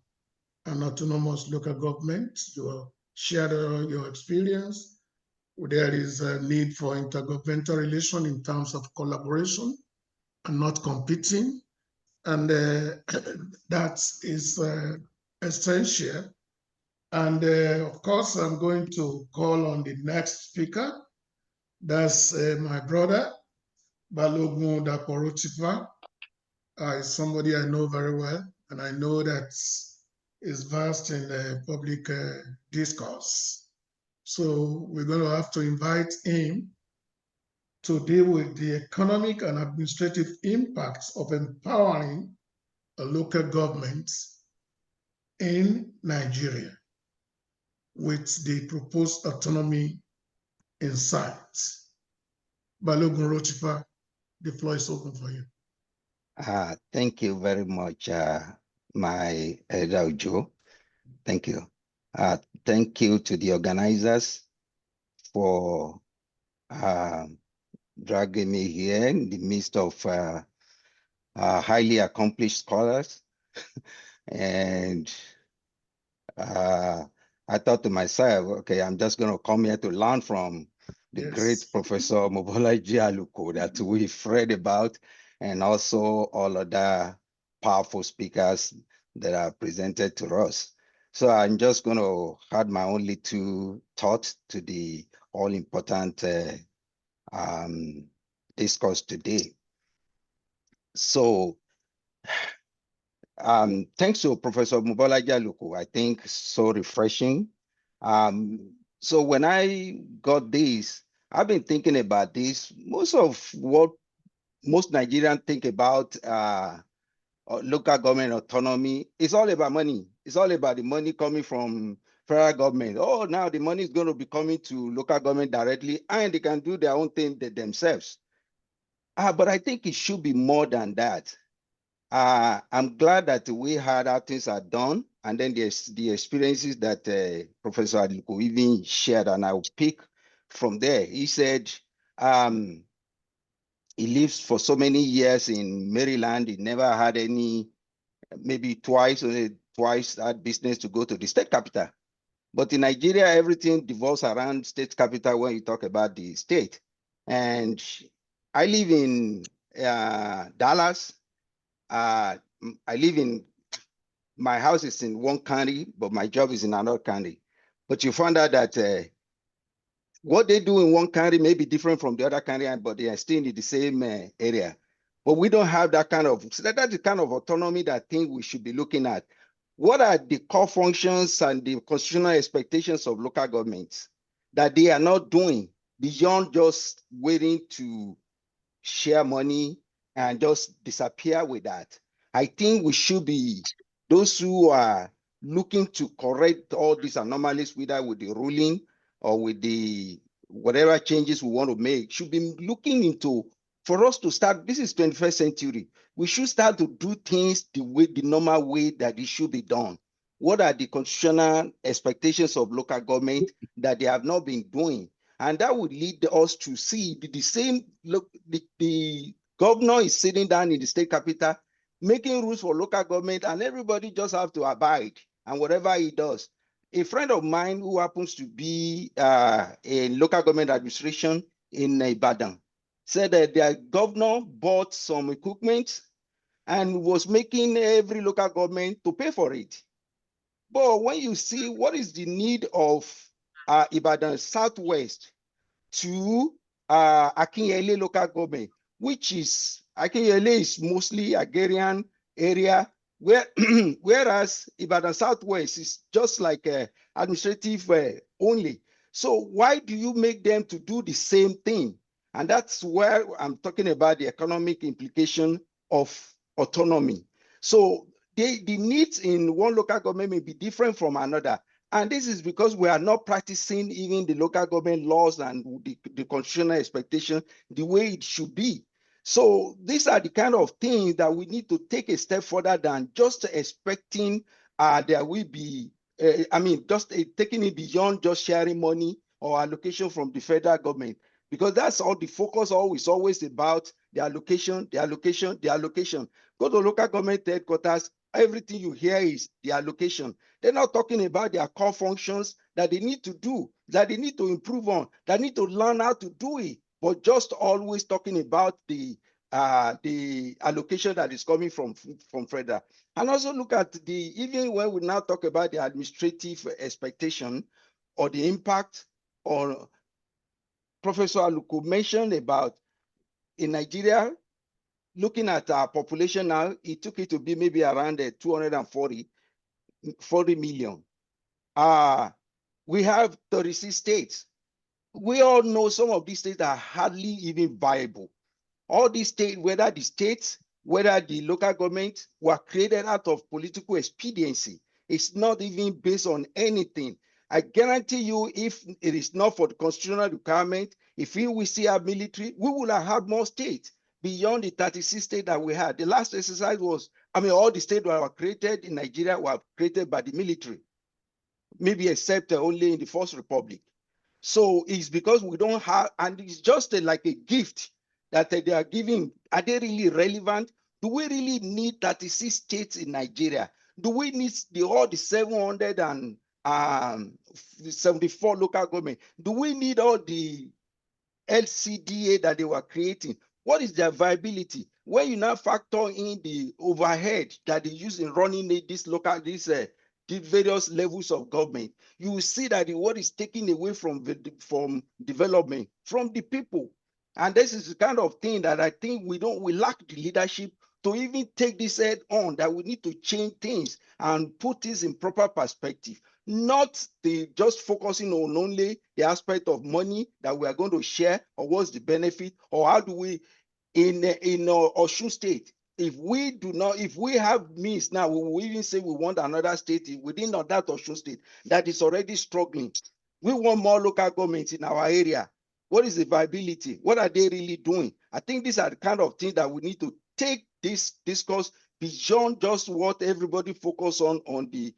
and autonomous local governments. You have shared your experience. There is a need for intergovernmental relation in terms of collaboration and not competing. And that is essential. And of course, I'm going to call on the next speaker. That's my brother, Balogun Daporotipa. Is somebody I know very well, and I know that is versed in public discourse. So we're going to have to invite him to deal with the economic and administrative impacts of empowering a local government in Nigeria with the proposed autonomy in sight. Balogun Rotipa, the floor is open for you. Thank you very much, my elder Ojo. Thank you. Thank you to the organizers for dragging me here in the midst of highly accomplished scholars. And I thought to myself, okay, I'm just going to come here to learn from the great Professor Mobolaji Aluko that we've read about, and also all other powerful speakers that are presented to us. So I'm just going to add my only two thoughts to the all-important discourse today. So thanks to Professor Mobolaji Aluko, I think so refreshing. So when I got this, I've been thinking about this. Most of what most Nigerians think about local government autonomy, it's all about money. It's all about the money coming from federal government. Oh, now the money is going to be coming to local government directly, and they can do their own thing themselves. But I think it should be more than that. I'm glad that we had how things are done, and then there's the experiences that Professor Aluko even shared, and I'll pick from there. He said he lives for so many years in Maryland. He never had any, maybe twice had business to go to the state capital. But in Nigeria, everything revolves around state capital when you talk about the state. And I live in Dallas. I live in, my house is in one county, but my job is in another county. But you find out that what they do in one county may be different from the other county, but they are still in the same area. But we don't have that kind of, so that's the kind of autonomy that I think we should be looking at. What are the core functions and the constitutional expectations of local governments that they are not doing beyond just waiting to share money and just disappear with that? I think we should be, those who are looking to correct all these anomalies, whether with the ruling or with the whatever changes we want to make, should be looking into, for us to start, this is 21st century, we should start to do things the way, the normal way that it should be done. What are the constitutional expectations of local government that they have not been doing? And that would lead us to see the same, look, the governor is sitting down in the state capital, making rules for local government, and everybody just have to abide and whatever he does. A friend of mine who happens to be in local government administration in Ibadan said that their governor bought some equipment and was making every local government to pay for it. But when you see what is the need of Ibadan Southwest to Akinyele local government, which is, Akinyele is mostly agrarian area, where whereas Ibadan Southwest is just like administrative only. So why do you make them to do the same thing? And that's where I'm talking about the economic implication of autonomy. So the needs in one local government may be different from another. And this is because we are not practicing even the local government laws and the constitutional expectation the way it should be. So these are the kind of things that we need to take a step further than just expecting there will be, just taking it beyond just sharing money or allocation from the federal government, because that's all the focus always about the allocation, the allocation, the allocation. Go to local government headquarters, everything you hear is the allocation. They're not talking about their core functions that they need to do, that they need to improve on, that need to learn how to do it, but just always talking about the allocation that is coming from federal. And also look at even when we now talk about the administrative expectation or the impact, or Professor Aluko mentioned about in Nigeria, looking at our population now, it took it to be maybe around 240 million. We have 36 states. We all know some of these states are hardly even viable. All these states, whether the states, whether the local government, were created out of political expediency. It's not even based on anything. I guarantee you, if it is not for the constitutional requirement, if we still have military, we would have had more states beyond the 36 states that we had. The last exercise was, all the states that were created in Nigeria were created by the military, maybe except only in the First Republic. So it's because we don't have, and it's just like a gift that they are giving. Are they really relevant? Do we really need 36 states in Nigeria? Do we need all the 774 local government? Do we need all the LCDA that they were creating? What is their viability? When you now factor in the overhead that they use in running the various levels of government, you will see that what is taken away from development from the people. And this is the kind of thing that I think we lack the leadership to even take this head on, that we need to change things and put this in proper perspective. Not just focusing on only the aspect of money that we are going to share, or what's the benefit, or how do we, in Osun State, if we have means now, we will even say we want another state within that Osun State that is already struggling. We want more local governments in our area. What is the viability? What are they really doing? I think these are the kind of things that we need to take this discourse beyond just what everybody focus on the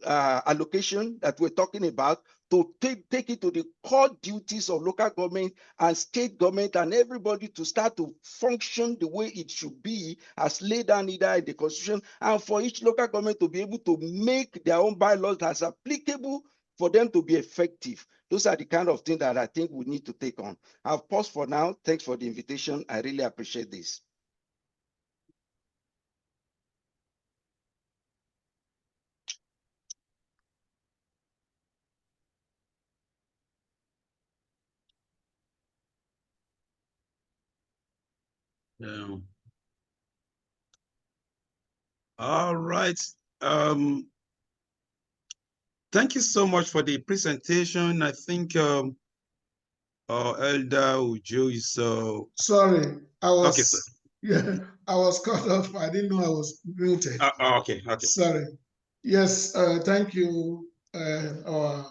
allocation that we're talking about, to take it to the core duties of local government and state government, and everybody to start to function the way it should be as laid down either in the constitution, and for each local government to be able to make their own bylaws that's applicable for them to be effective. Those are the kind of things that I think we need to take on. I'll pause for now. Thanks for the invitation. I really appreciate this. All right. Thank you so much for the presentation. I think Elder Ujo is Sorry, I was okay, sir. yeah, I was cut off. I didn't know I was muted. Okay. Sorry. Yes, thank you, our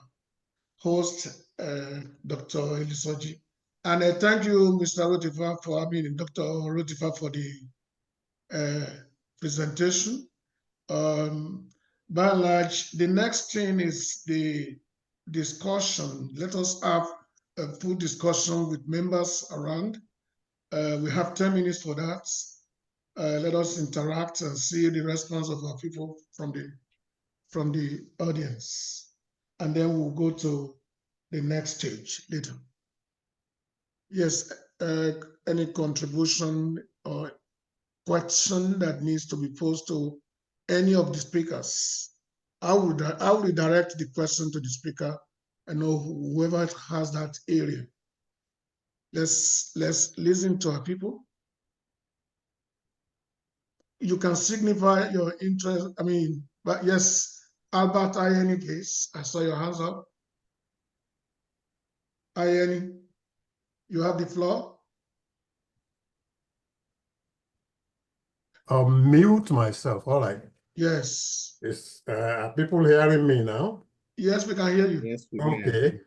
host, Dr. Elisoji. And thank you, Mr. Rotifa, Dr. Rotifa, for the presentation. By and large, the next thing is the discussion. Let us have a full discussion with members around. We have 10 minutes for that. Let us interact and see the response of our people from the audience. And then we'll go to the next stage later. Yes, any contribution or question that needs to be posed to any of the speakers? I will redirect the question to the speaker and know whoever has that area. Let's listen to our people. You can signify your interest. But yes, Albert Ayeni, please. I saw your hands up. Ayeni, you have the floor. I'll mute myself. All right. Yes. Are people hearing me now? Yes, we can hear you. Yes, we Okay.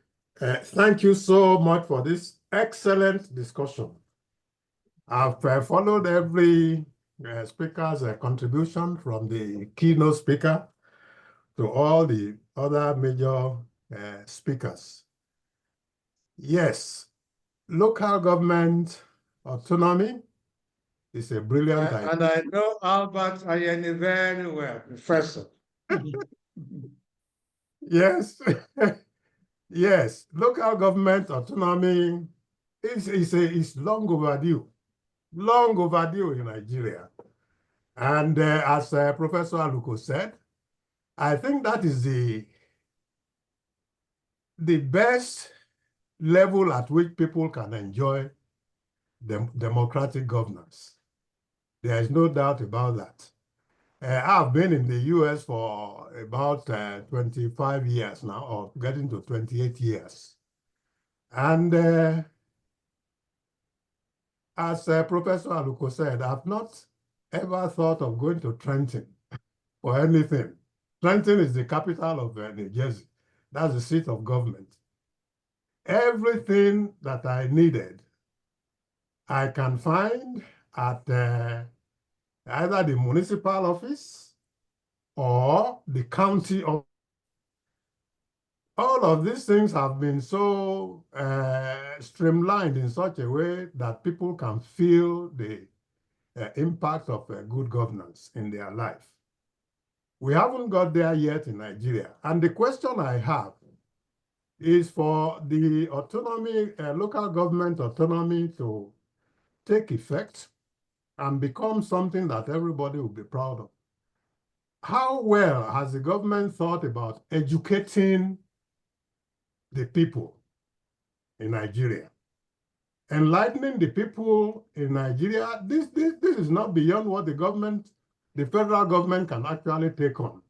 Thank you so much for this excellent discussion. I've followed every speaker's contribution, from the keynote speaker to all the other major speakers. Yes, local government autonomy is a brilliant idea. And I know Albert Ayeni very well, Professor. Yes, yes, local government autonomy is long overdue in Nigeria. And as Professor Aluko said, I think that is the best level at which people can enjoy democratic governance. There is no doubt about that. I've been in the US for about 25 years now, or getting to 28 years. And as Professor Aluko said, I've not ever thought of going to Trenton for anything. Trenton is the capital of New Jersey. That's the seat of government. Everything that I needed, I can find at either the municipal office or the county office. All of these things have been so streamlined in such a way that people can feel the impact of good governance in their life. We haven't got there yet in Nigeria. And the question I have is for the autonomy, local government autonomy, to take effect and become something that everybody will be proud of. How well has the government thought about educating the people in Nigeria? Enlightening the people in Nigeria, this is not beyond what the federal government can actually take on.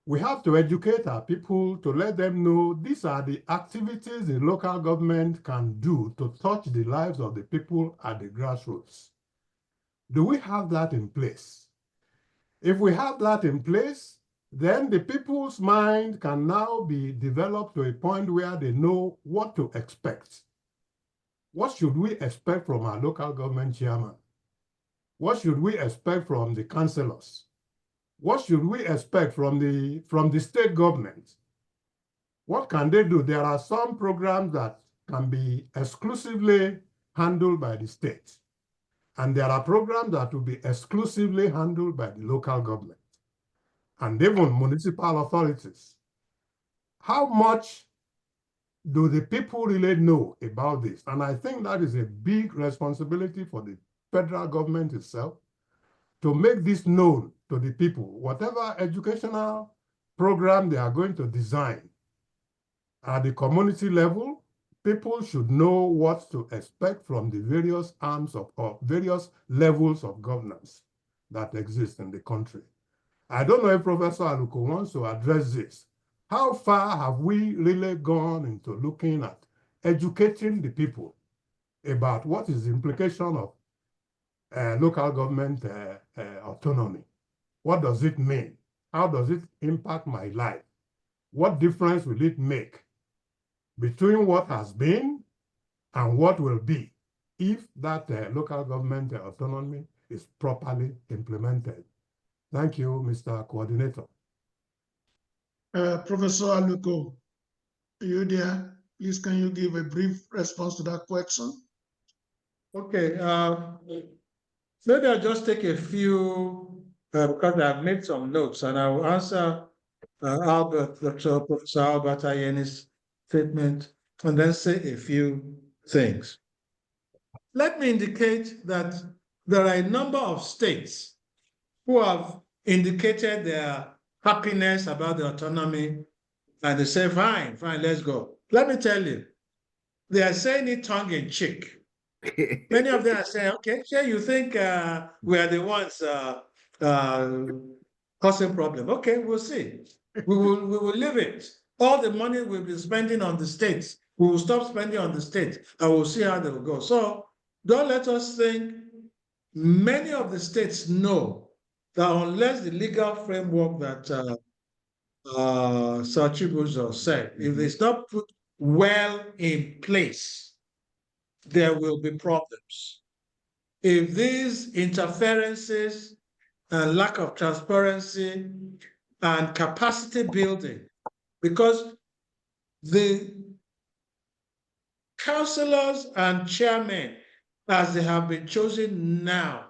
We have to educate our people to let them know these are the activities the local government can do to touch the lives of the people at the grassroots. Do we have that in place? If we have that in place, then the people's mind can now be developed to a point where they know what to expect. What should we expect from our local government chairman? What should we expect from the councillors? What should we expect from the state government? What can they do? There are some programs that can be exclusively handled by the state. And there are programs that will be exclusively handled by the local government and even municipal authorities. how much do the people really know about this? And I think that is a big responsibility for the federal government itself to make this known to the people. Whatever educational program they are going to design at the community level, people should know what to expect from the various arms of or various levels of governance that exist in the country. I don't know if Professor Aluko wants to address this. How far have we really gone into looking at educating the people about what is the implication of local government autonomy? What does it mean? How does it impact my life? What difference will it make between what has been and what will be if that local government autonomy is properly implemented? Thank you, Mr. Coordinator. Professor Aluko, are you there? Please, can you give a brief response to that question? Okay, maybe I'll just take a few, because I've made some notes, and I will answer Professor Albert Ayeni's statement, and then say a few things. Let me indicate that there are a number of states who have indicated their happiness about the autonomy, and they say, fine, let's go. Let me tell you, they are saying it tongue in cheek. Many of them are saying, okay, sure, you think we are the ones causing problem. Okay, we'll see. We will leave it. All the money we've been spending on the states, we will stop spending on the states, and we'll see how they will go. So don't let us think. Many of the states know that unless the legal framework that Sir Chibuzo said, if it's not put well in place, there will be problems. If these interferences and lack of transparency and capacity building, because the councillors and chairmen, as they have been chosen now,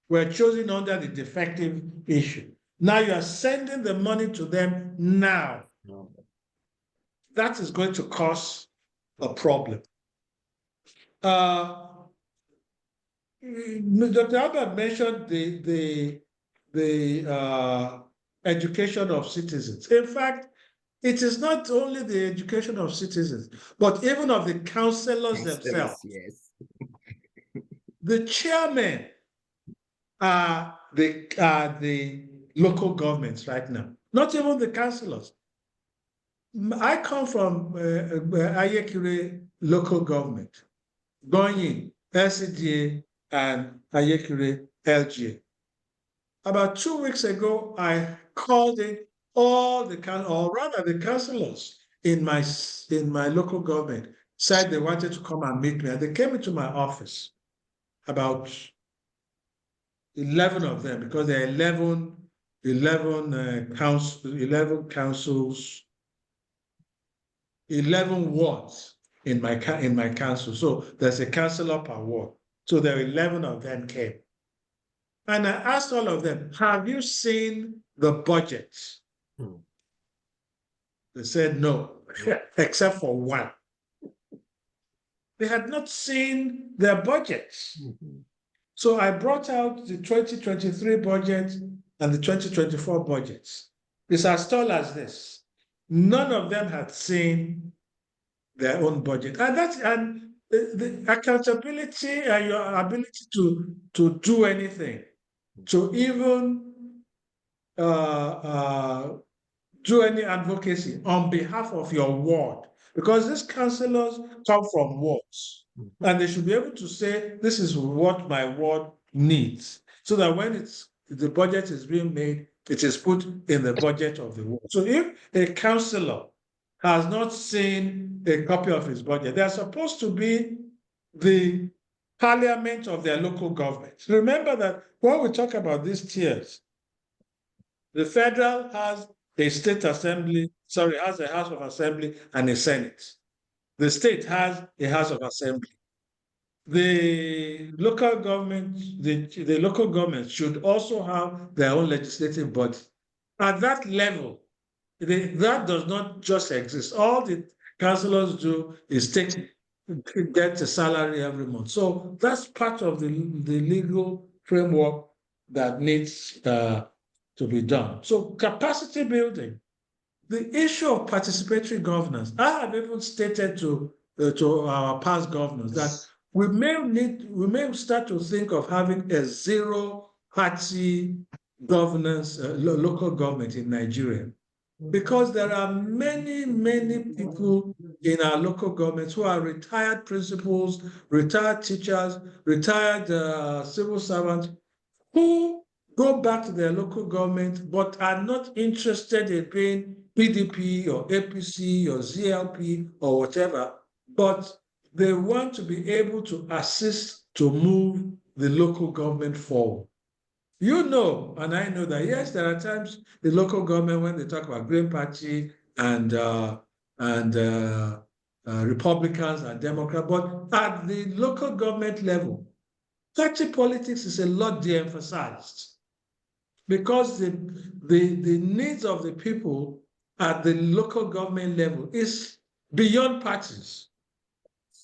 were chosen under the defective issue. Now you are sending the money to them now. No. That is going to cause a problem. Dr. Albert mentioned the education of citizens. In fact, it is not only the education of citizens, but even of the councillors themselves. Yes. The chairmen are the local governments right now, not even the councillors. I come from Ayekire local government, going in LCDA and Ayekire LGA. About 2 weeks ago, I called in all the councillors in my local government, said they wanted to come and meet me, and they came into my office. About 11 of them, because there are 11 councils, 11 wards in my council. So there's a councillor per ward. So there are 11 of them came. And I asked all of them, have you seen the budget? They said no, except for one. They had not seen their budgets. So I brought out the 2023 budget and the 2024 budgets. It's as tall as this. None of them had seen their own budget. And the accountability and your ability to do anything, to even do any advocacy on behalf of your ward, because these councillors come from wards, and they should be able to say, this is what my ward needs, so that when the budget is being made, it is put in the budget of the ward. So if a councillor has not seen a copy of his budget, they are supposed to be the parliament of their local government. Remember that when we talk about these tiers, the federal has a state assembly, has a House of Assembly and a Senate. The state has a House of Assembly. The local government, the local government should also have their own legislative body. At that level, That does not just exist. All the councillors do is get a salary every month. So that's part of the legal framework that needs to be done. So capacity building, the issue of participatory governance. I have even stated to our past governors that we may start to think of having a zero-party governance, local government in Nigeria, because there are many, many people in our local governments who are retired principals, retired teachers, retired civil servants, who go back to their local government but are not interested in being PDP or APC or ZLP or whatever, but they want to be able to assist to move the local government forward. You know, and I know that, yes, there are times the local government, when they talk about Green Party and Republicans and Democrats, but at the local government level, party politics is a lot de-emphasized, because the needs of the people at the local government level is beyond parties.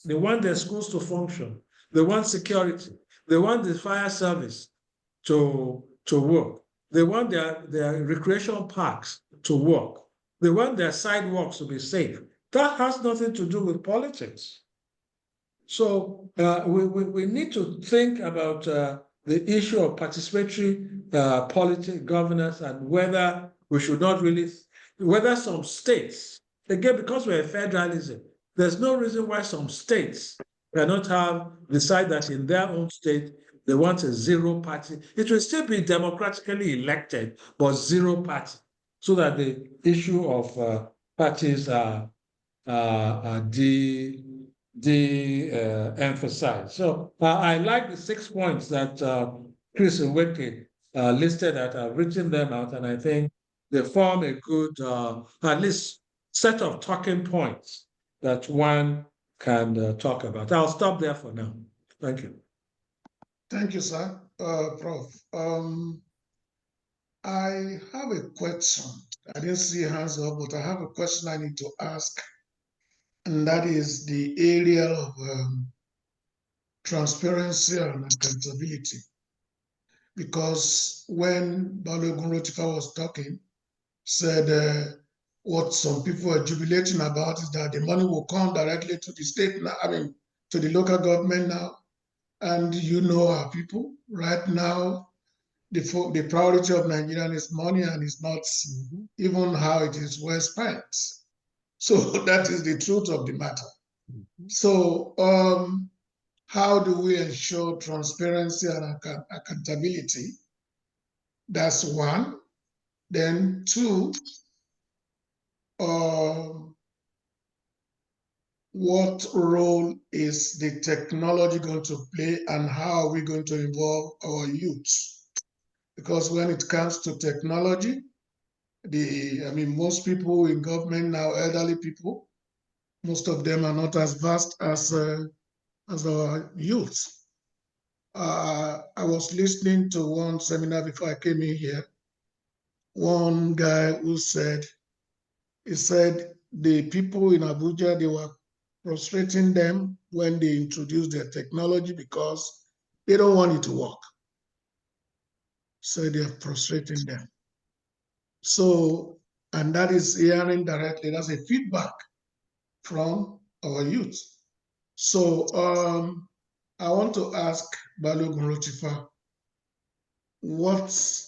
They want their schools to function. They want security. They want the fire service to work. They want their recreation parks to work. They want their sidewalks to be safe. That has nothing to do with politics. So we need to think about the issue of participatory politics, governance, and whether we should not really, whether some states, again, because we're a federalism, there's no reason why some states cannot decide that in their own state they want a zero party. It will still be democratically elected, but zero party, so that the issue of parties are de-emphasized. So I like the 6 points that Chris and Weke listed that. I've written them out, and I think they form a good, at least, set of talking points that one can talk about. I'll stop there for now. Thank you. Thank you, sir. Prof. I have a question. I didn't see hands up, but I have a question I need to ask, and that is the area of transparency and accountability. Because when Balogun Rotifa was talking, said what some people are jubilating about is that the money will come directly to the state now, to the local government now. And you know our people right now, the priority of Nigeria is money, and it's not even how it is well spent. So that is the truth of the matter. So how do we ensure transparency and accountability? That's one. Then two, what role is the technology going to play, and how are we going to involve our youth? Because when it comes to technology, most people in government now, elderly people, most of them are not as vast as our youth. I was listening to one seminar before I came in here. One guy who said the people in Abuja, they were frustrating them when they introduced their technology because they don't want it to work. So they are frustrating them. So, and that is hearing directly, that's a feedback from our youth. So I want to ask Balogun Rotifa,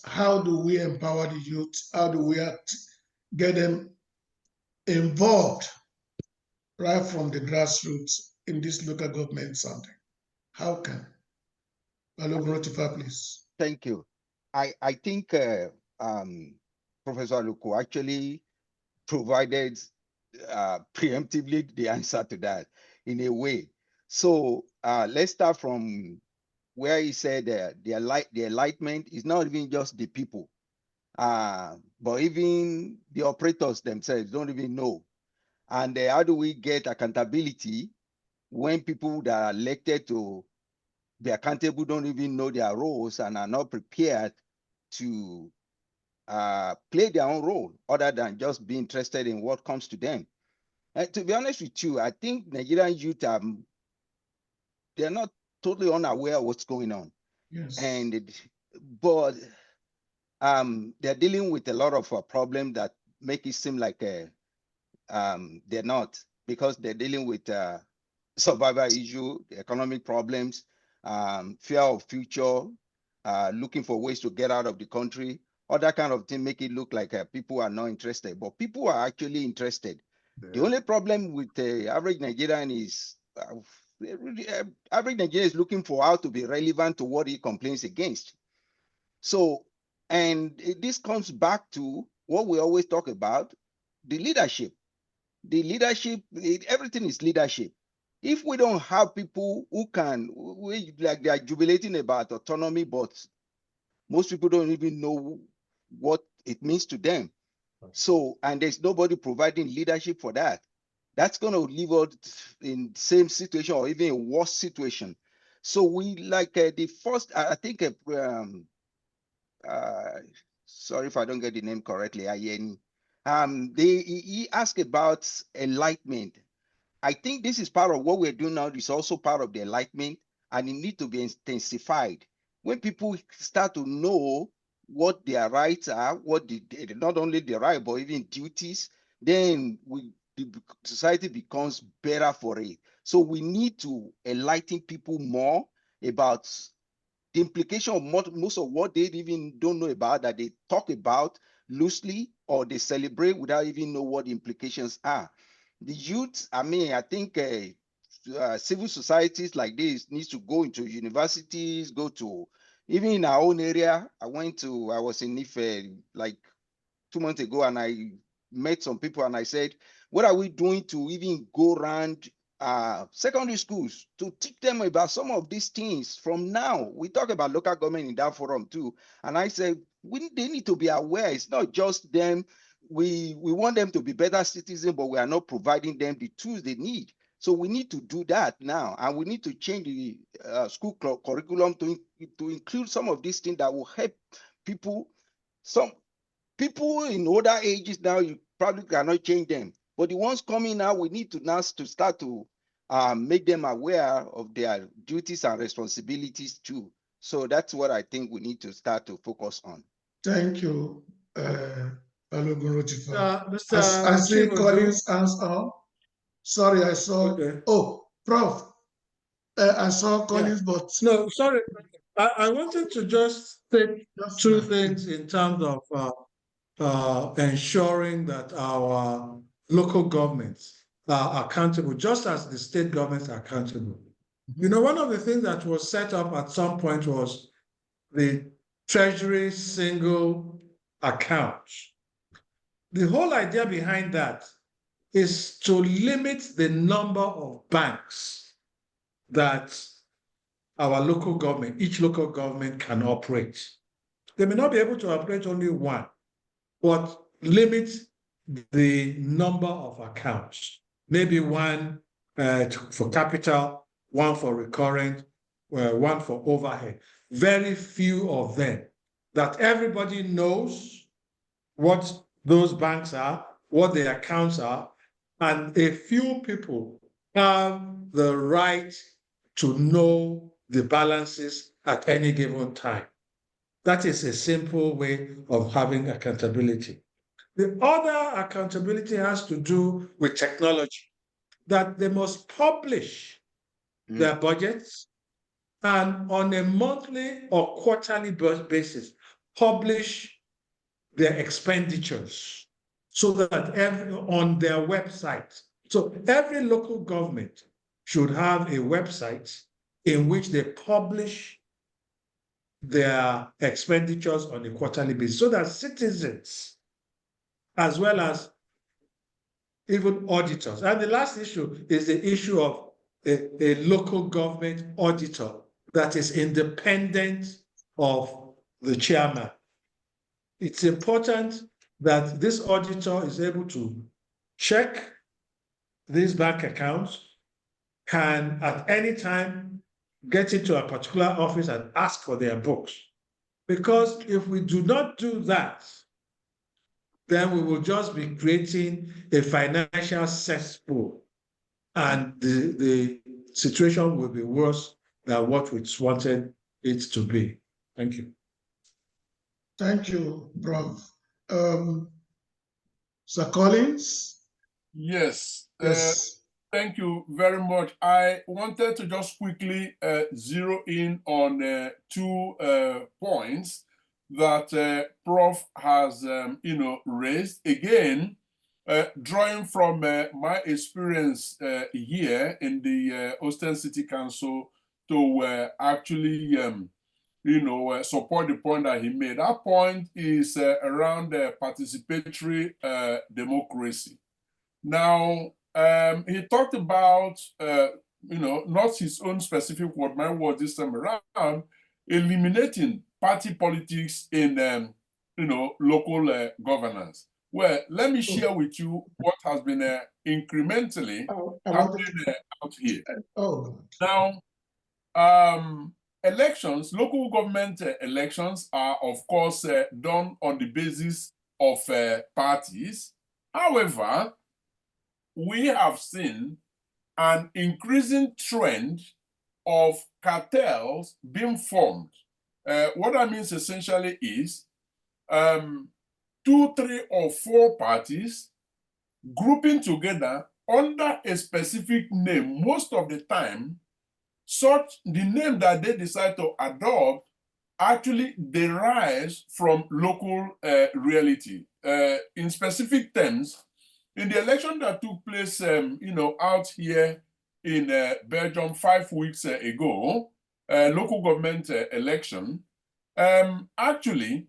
how do we empower the youth? How do we get them involved right from the grassroots in this local government something? How can? Balogun Rotifa, please. Thank you. I think Professor Aluko actually provided preemptively the answer to that in a way. So let's start from where he said the enlightenment is not even just the people, but even the operators themselves don't even know. And how do we get accountability when people that are elected to be accountable don't even know their roles and are not prepared to play their own role other than just be interested in what comes to them. And to be honest with you, I think Nigerian youth they're not totally unaware of what's going on. Yes. But they're dealing with a lot of problems that make it seem like they're not, because they're dealing with survival issue, economic problems, fear of future, looking for ways to get out of the country, all that kind of thing, make it look like people are not interested, but people are actually interested. Yeah. The only problem with the average Nigerian is average Nigerian is looking for how to be relevant to what he complains against. So, and this comes back to what we always talk about, the leadership. The leadership, everything is leadership. If we don't have people who can, like they are jubilating about autonomy, but most people don't even know what it means to them. So, and there's nobody providing leadership for that. That's going to leave us in the same situation or even a worse situation. So we like the first, I think, sorry if I don't get the name correctly, Ayeni. He asked about enlightenment. I think this is part of what we're doing now. Is also part of the enlightenment, and it needs to be intensified. When people start to know what their rights are, what not only their right but even duties, then the society becomes better for it. So we need to enlighten people more about the implication of most of what they even don't know about, that they talk about loosely or they celebrate without even know what the implications are. The youth, I mean, I think civil societies like this needs to go into universities, go to, even in our own area. I was in Ife like 2 months ago, and I met some people and I said, what are we doing to even go around secondary schools to teach them about some of these things from now? We talk about local government in that forum too. And I said, they need to be aware. It's not just them. We want them to be better citizens, but we are not providing them the tools they need. So we need to do that now. And we need to change the school curriculum to include some of these things that will help people. Some people in older ages now, you probably cannot change them. But the ones coming now, we need to now to start to make them aware of their duties and responsibilities too. So that's what I think we need to start to focus on. Thank you, Balogun. Mr. I see Chimodu. Collins hands up. Sorry, I saw. Okay. Oh, Prof. I saw Collins, but no, sorry. I wanted to just say two things in terms of ensuring that our local governments are accountable, just as the state governments are accountable. You know, one of the things that was set up at some point was the Treasury single account. The whole idea behind that is to limit the number of banks that our local government, each local government can operate. They may not be able to operate only one, but limit the number of accounts. Maybe one for capital, one for recurrent, one for overhead. Very few of them, that everybody knows what those banks are, what the accounts are, and a few people have the right to know the balances at any given time. That is a simple way of having accountability. The other accountability has to do with technology, that they must publish their budgets and on a monthly or quarterly basis, publish their expenditures so that on their website. So every local government should have a website in which they publish their expenditures on a quarterly basis so that citizens, as well as even auditors. And the last issue is the issue of a local government auditor that is independent of the chairman. It's important that this auditor is able to check these bank accounts, can at any time get into a particular office and ask for their books. Because if we do not do that, then we will just be creating a financial cesspool, and the situation will be worse than what we wanted it to be. Thank you. Thank you, Prof. Sir Collins? Yes. Yes. Thank you very much. I wanted to just quickly zero in on two points that Prof has, raised. Again, drawing from my experience here in the Austin City Council to actually, support the point that he made. That point is around participatory democracy. Now, he talked about, not his own specific word, my word this time around, eliminating party politics in, local governance. Well, let me share with you what has been incrementally happening out here. Now, elections, local government elections are, of course, done on the basis of parties. However, we have seen an increasing trend of cartels being formed. What that means essentially is 2, 3, or 4 parties grouping together under a specific name. Most of the time, the name that they decide to adopt actually derives from local reality. In specific terms, in the election that took place, out here in Belgium 5 weeks ago, local government election, actually,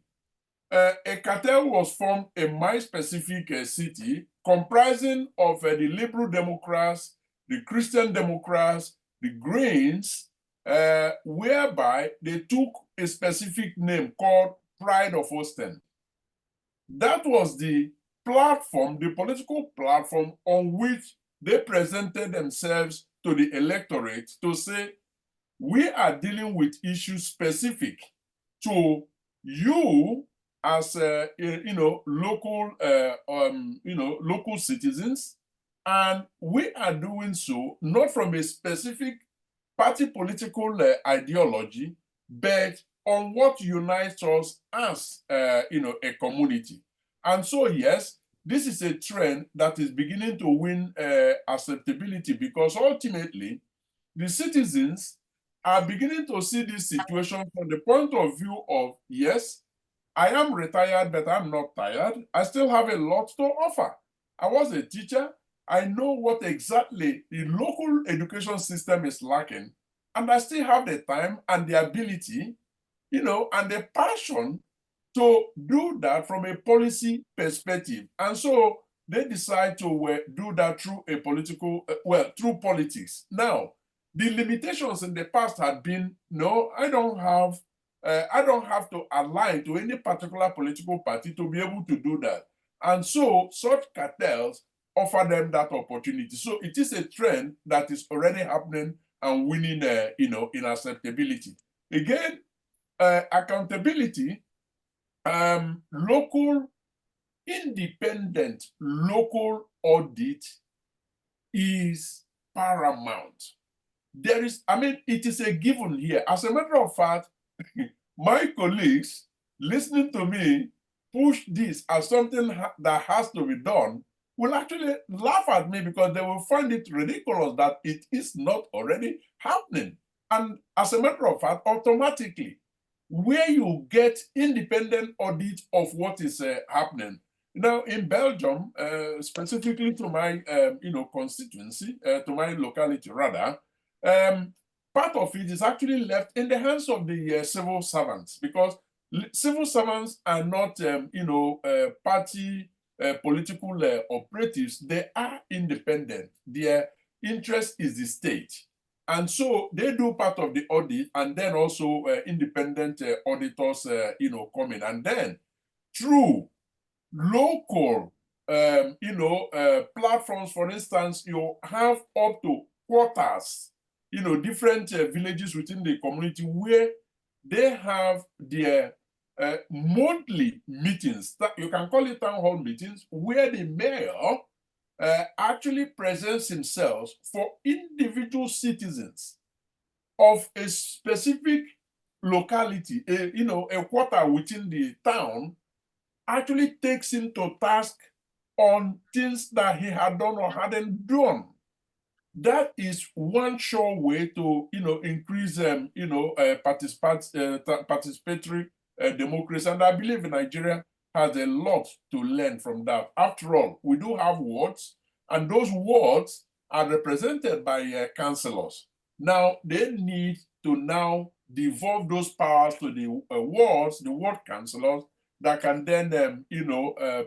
a cartel was formed in my specific city, comprising of the Liberal Democrats, the Christian Democrats, the Greens, whereby they took a specific name called Pride of Austin. That was the platform, the political platform on which they presented themselves to the electorate to say, we are dealing with issues specific to you as local local citizens, and we are doing so not from a specific party political ideology, but on what unites us as a community. And so, yes, this is a trend that is beginning to win acceptability, because ultimately the citizens are beginning to see this situation from the point of view of, yes, I am retired, but I'm not tired. I still have a lot to offer. I was a teacher. I know what exactly the local education system is lacking, and I still have the time and the ability, and the passion to do that from a policy perspective. And so they decide to do that through a through politics. Now, the limitations in the past had been, no, I don't have to align to any particular political party to be able to do that. And so such cartels offer them that opportunity. So it is a trend that is already happening and winning, in acceptability. Again, accountability, local, independent local audit is paramount. It is a given here. As a matter of fact, my colleagues listening to me push this as something that has to be done will actually laugh at me, because they will find it ridiculous that it is not already happening. And as a matter of fact, automatically, where you get independent audit of what is happening. Now, in Belgium, specifically to my constituency, to my locality rather, part of it is actually left in the hands of the civil servants, because civil servants are not, party political operatives. They are independent. Their interest is the state. And so they do part of the audit, and then also independent auditors, come in. And then through local, platforms, for instance, you have up to quarters, different villages within the community where they have their monthly meetings, you can call it town hall meetings, where the mayor actually presents himself for individual citizens of a specific locality, a quarter within the town, actually takes him to task on things that he had done or hadn't done. That is one sure way to, increase, participatory democracy. And I believe Nigeria has a lot to learn from that. After all, we do have wards, and those wards are represented by councillors. Now, they need to now devolve those powers to the wards, the ward councillors, that can then,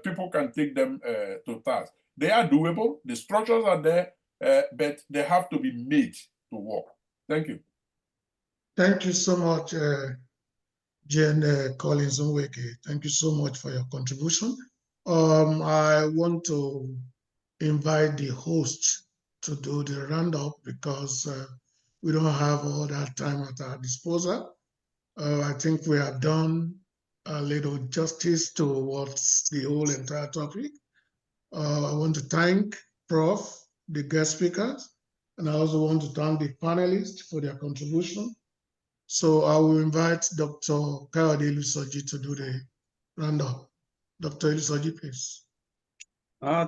people can take them to task. They are doable. The structures are there, but they have to be made to work. Thank you. Thank you so much, GNA Collins Nweke. Thank you so much for your contribution. I want to invite the host to do the roundup because we don't have all that time at our disposal. I think we have done a little justice towards the whole entire topic. I want to thank Prof, the guest speakers, and I also want to thank the panelists for their contribution. So I will invite Dr. Kayode Olusoji to do the roundup. Dr. Olusoji, please.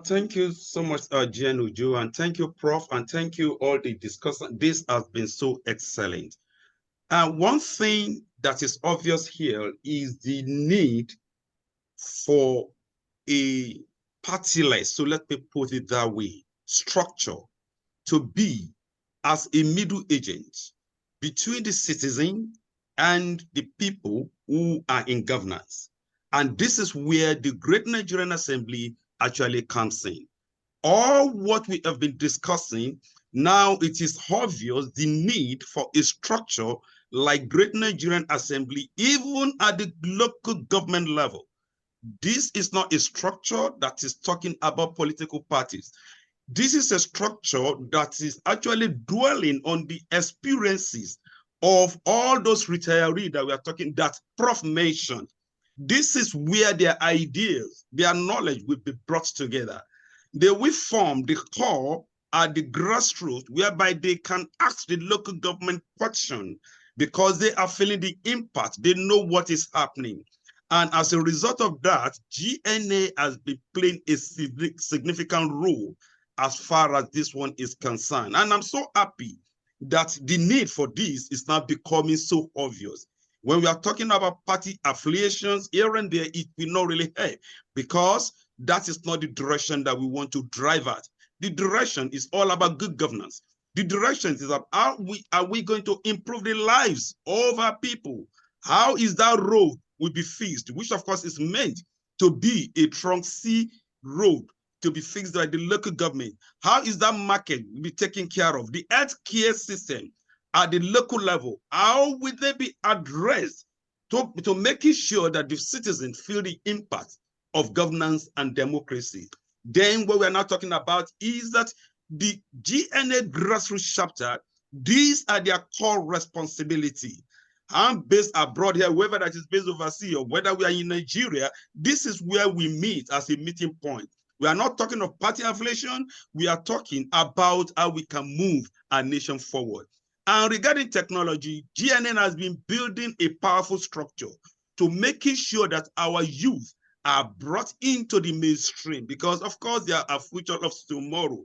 Thank you so much, Jen Uju, and thank you, Prof, and thank you all the discussants. This has been so excellent. One thing that is obvious here is the need for a partyless, so let me put it that way, structure to be as a middle agent between the citizen and the people who are in governance. And this is where the Great Nigerian Assembly actually comes in. All what we have been discussing, now it is obvious the need for a structure like Great Nigerian Assembly, even at the local government level. This is not a structure that is talking about political parties. This is a structure that is actually dwelling on the experiences of all those retirees that we are talking, that Prof mentioned. This is where their ideas, their knowledge will be brought together. They will form the core at the grassroots, whereby they can ask the local government question because they are feeling the impact. They know what is happening. And as a result of that, GNA has been playing a significant role as far as this one is concerned. And I'm so happy that the need for this is now becoming so obvious. When we are talking about party affiliations here and there, it will not really help because that is not the direction that we want to drive at. The direction is all about good governance. The direction is about how are we going to improve the lives of our people? How is that road will be fixed, which of course is meant to be a trunk C road to be fixed by the local government? How is that market will be taken care of? The healthcare system at the local level, how will they be addressed to making sure that the citizens feel the impact of governance and democracy? Then what we're now talking about is that the GNA grassroots chapter, these are their core responsibility. I'm based abroad here, whether that is based overseas or whether we are in Nigeria, this is where we meet as a meeting point. We are not talking of party affiliation. We are talking about how we can move our nation forward. And regarding technology, GNN has been building a powerful structure to making sure that our youth are brought into the mainstream because, of course, they are our future of tomorrow.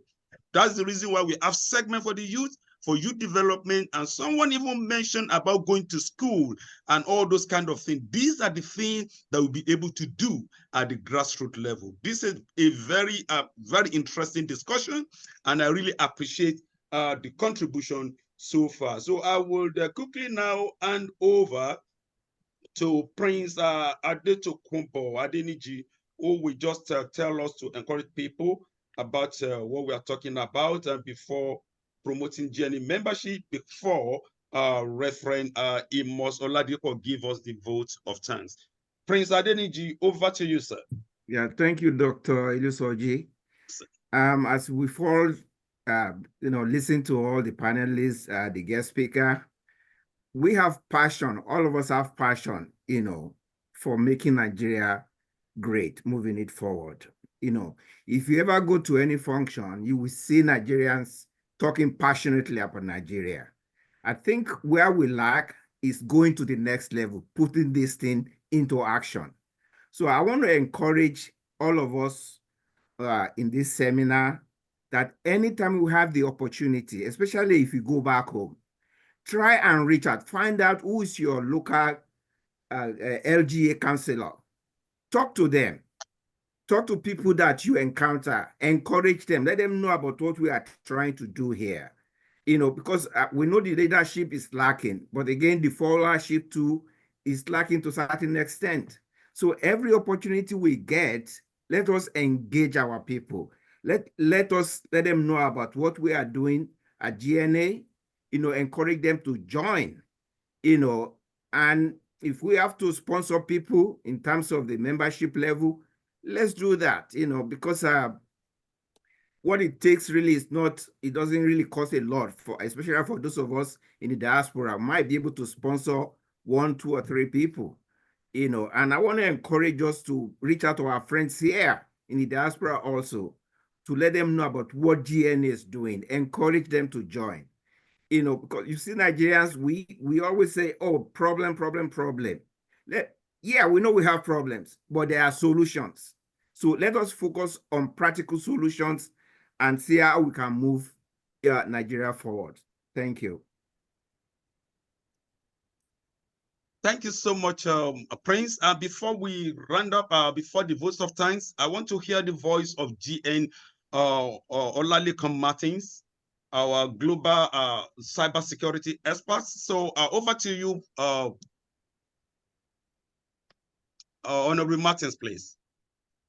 That's the reason why we have segment for the youth, for youth development, and someone even mentioned about going to school and all those kind of things. These are the things that we'll be able to do at the grassroots level. This is a very, very interesting discussion, and I really appreciate the contribution so far. So I will quickly now hand over to Prince Adetokunbo Adeniji, who will just tell us to encourage people about what we are talking about and before promoting GNA membership, before Reverend Amos Oladipo give us the vote of thanks. Prince Adeniji, over to you, sir. Yeah, thank you, Dr. Olusoji. As we all, listen to all the panelists, the guest speaker, we have passion. All of us have passion, for making Nigeria great, moving it forward. You know, if you ever go to any function, you will see Nigerians talking passionately about Nigeria. I think where we lack is going to the next level, putting this thing into action. So I want to encourage all of us in this seminar that anytime we have the opportunity, especially if you go back home, try and reach out, find out who is your local LGA counselor. Talk to them. Talk to people that you encounter. Encourage them. Let them know about what we are trying to do here. You know, because we know the leadership is lacking, but again, the followership too is lacking to a certain extent. So every opportunity we get, let us engage our people. Let them know about what we are doing at GNA, you know, encourage them to join, you know, and if we have to sponsor people in terms of the membership level, let's do that, you know, because what it takes really is not, it doesn't really cost a lot for, especially for those of us in the diaspora, might be able to sponsor 1, 2, or 3 people, you know, and I want to encourage us to reach out to our friends here in the diaspora also to let them know about what GNA is doing, encourage them to join. You know, because you see Nigerians, we always say, oh, problem. Yeah, we know we have problems, but there are solutions. So let us focus on practical solutions and see how we can move Nigeria forward. Thank you. Thank you so much, Prince. Before we round up, before the votes of thanks, I want to hear the voice of GN Olalekan Martins, our global cybersecurity experts. So over to you, Honorable Martins, please.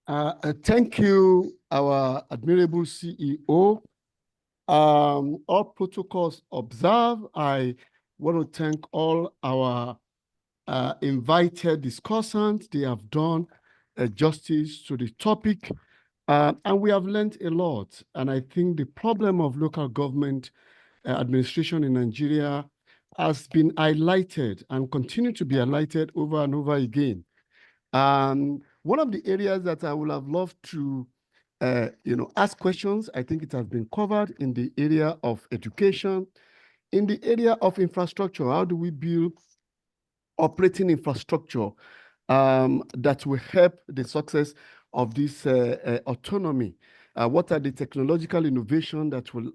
Thank you, our admirable CEO. All protocols observed. I want to thank all our invited discussants. They have done justice to the topic, and we have learned a lot. And I think the problem of local government administration in Nigeria has been highlighted and continue to be highlighted over and over again. One of the areas that I would have loved to ask questions, I think it has been covered in the area of education, in the area of infrastructure. How do we build operating infrastructure that will help the success of this autonomy? What are the technological innovation that will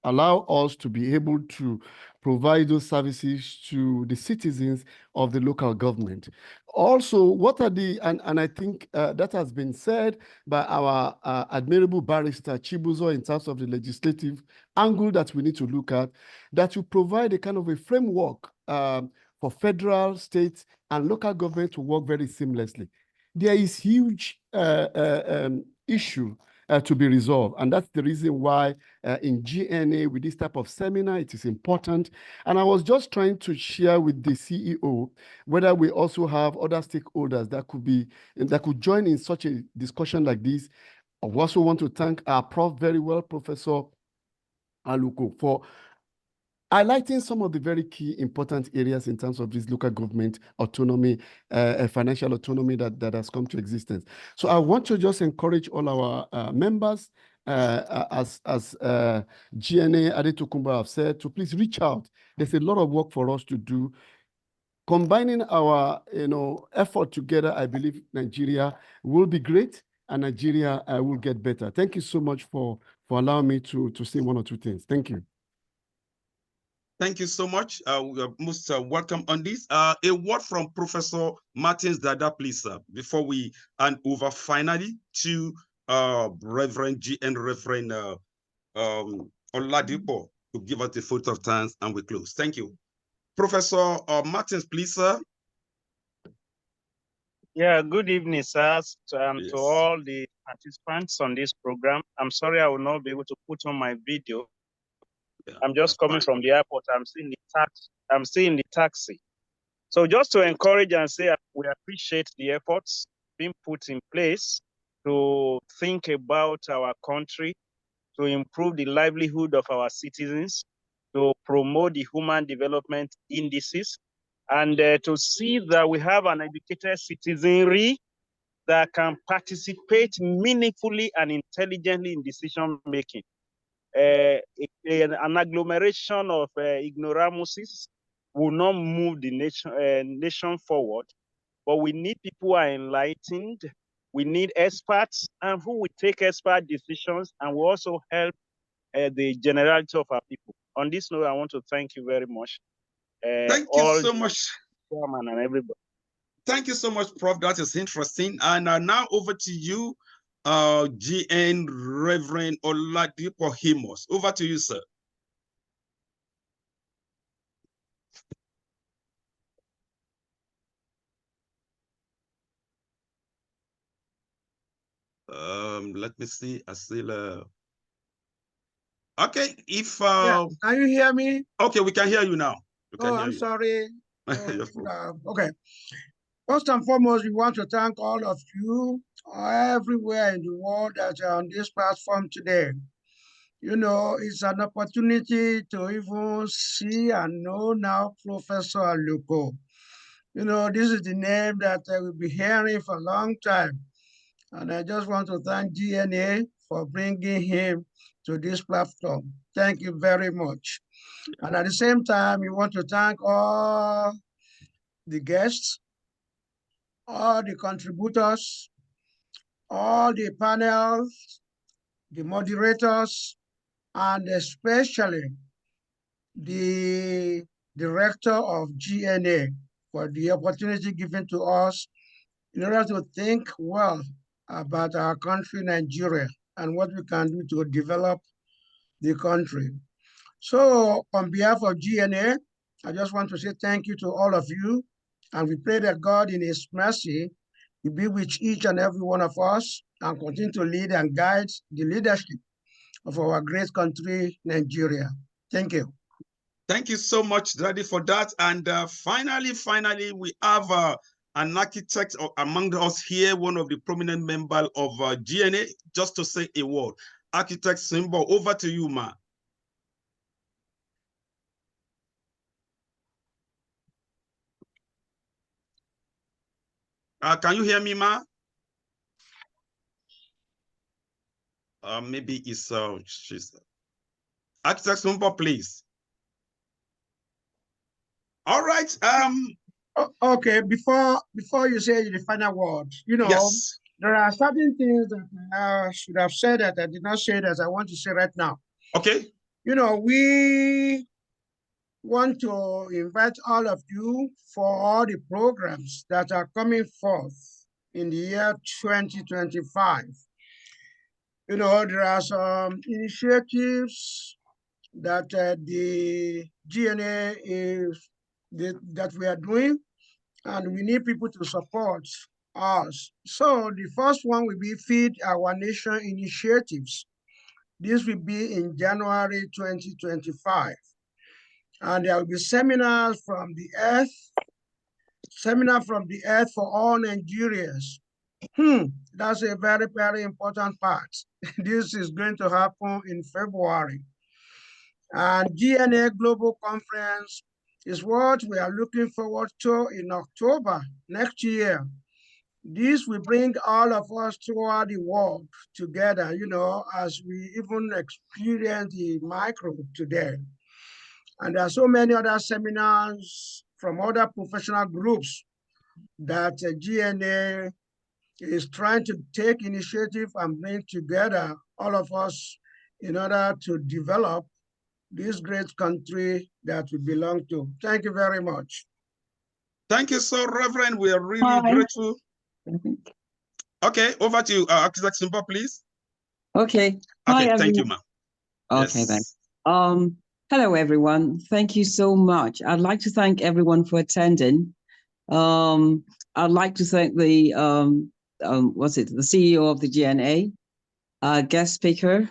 allow us to be able to provide those services to the citizens of the local government? Also, what are the, and I think that has been said by our admirable barrister Chibuzo in terms of the legislative angle that we need to look at, that will provide a kind of a framework for federal, state, and local government to work very seamlessly. There is huge issue to be resolved. And that's the reason why in GNA, with this type of seminar, it is important. And I was just trying to share with the CEO whether we also have other stakeholders that could join in such a discussion like this. I also want to thank our prof very well, Professor Aluko, for highlighting some of the very key important areas in terms of this local government autonomy, financial autonomy that has come to existence. So I want to just encourage all our members, as GNA Adetokunbo have said, to please reach out. There's a lot of work for us to do. Combining our effort together, I believe Nigeria will be great and Nigeria will get better. Thank you so much for allowing me to say one or two things. Thank you. Thank you so much. We are most welcome on this. A word from Professor Martins Dada, please, before we hand over finally to Reverend GN Reverend Oladipo to give us the vote of thanks and we close. Thank you. Professor Martins, please, sir. Yeah, good evening, sir, Yes. to all the participants on this program. I'm sorry I will not be able to put on my video. Yeah, I'm just coming from the airport. I'm still in the taxi. So just to encourage and say we appreciate the efforts being put in place to think about our country, to improve the livelihood of our citizens, to promote the human development indices, and to see that we have an educated citizenry that can participate meaningfully and intelligently in decision making. An agglomeration of ignoramuses will not move the nation forward, but we need people who are enlightened. We need experts and who will take expert decisions and will also help the generality of our people. On this note, I want to thank you very much. Thank you so much. Chairman and everybody. Thank you so much, Prof. That is interesting. And now over to you, GN Reverend Oladipo Himos. Over to you, sir. Let me see. Asila. Okay, if yeah, can you hear me? Okay, we can hear you now. I'm sorry. Okay. First and foremost, we want to thank all of you everywhere in the world that are on this platform today. You know, it's an opportunity to even see and know now Professor Aluko. You know, this is the name that I will be hearing for a long time. And I just want to thank GNA for bringing him to this platform. Thank you very much. And at the same time, we want to thank all the guests, all the contributors, all the panels, the moderators, and especially the director of GNA for the opportunity given to us in order to think well about our country, Nigeria, and what we can do to develop the country. So on behalf of GNA, I just want to say thank you to all of you. And we pray that God in his mercy will be with each and every one of us and continue to lead and guide the leadership of our great country, Nigeria. Thank you. Thank you so much, Daddy, for that. And finally, we have an architect among us here, one of the prominent members of GNA, just to say a word. Architect Simbo, over to you, ma. Can you hear me, ma? Maybe it's she's Architect Simbo, please. All right. Okay. Before you say the final word, you know, yes, there are certain things that I should have said that I did not say that I want to say right now. Okay. You know, we want to invite all of you for all the programs that are coming forth in the year 2025. You know, there are some initiatives that the GNA that we are doing, and we need people to support us. So the first one will be Feed Our Nation initiatives. This will be in January 2025. And there will be seminars from the earth for all Nigerians. That's a very, very important part. This is going to happen in February. And GNA Global Conference is what we are looking forward to in October next year. This will bring all of us throughout the world together, you know, as we even experience the micro today. And there are so many other seminars from other professional groups that GNA is trying to take initiative and bring together all of us in order to develop this great country that we belong to. Thank you very much. Thank you so, Reverend. We are really grateful. Okay, over to you, Architect Simba, please. Okay. Okay, Hi, thank you, ma'am. Okay, yes. thanks. Hello, everyone. Thank you so much. I'd like to thank everyone for attending. I'd like to thank the the CEO of the GNA, our guest speaker,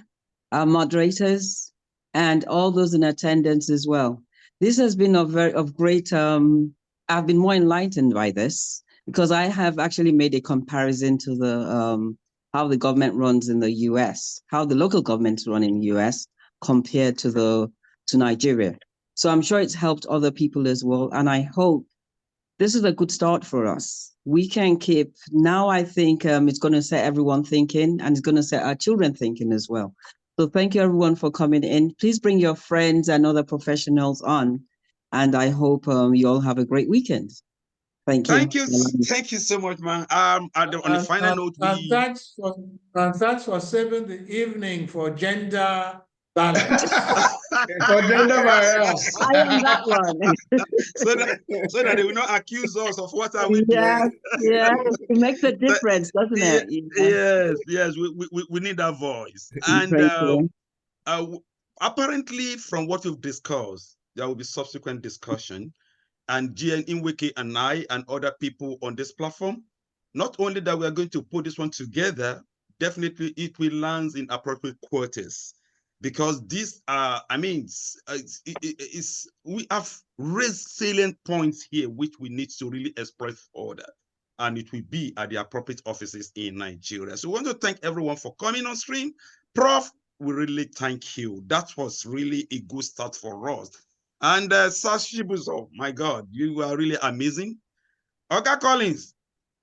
our moderators, and all those in attendance as well. This has been of great. I've been more enlightened by this because I have actually made a comparison to the how the government runs in the US, how the local governments run in the US compared to Nigeria. So I'm sure it's helped other people as well. And I hope this is a good start for us. We can keep, now I think it's going to set everyone thinking, and it's going to set our children thinking as well. So thank you everyone for coming in. Please bring your friends and other professionals on. And I hope you all have a great weekend. Thank you. Thank you so much, man. On the final note, thanks for saving the evening for gender balance. For gender bias. I am that one. so that they will not accuse us of what are we yes, doing. yes, it makes a difference, doesn't it? Yes, we need that voice. And apparently, from what we've discussed, there will be subsequent discussion. And GN Inweke and I and other people on this platform, not only that we are going to put this one together, definitely it will land in appropriate quarters, because these are, we have raised salient points here which we need to really express further, and it will be at the appropriate offices in Nigeria. So we want to thank everyone for coming on stream. Prof, we really thank you. That was really a good start for us. And Sashibuzo, my God, you are really amazing. Oga Collins,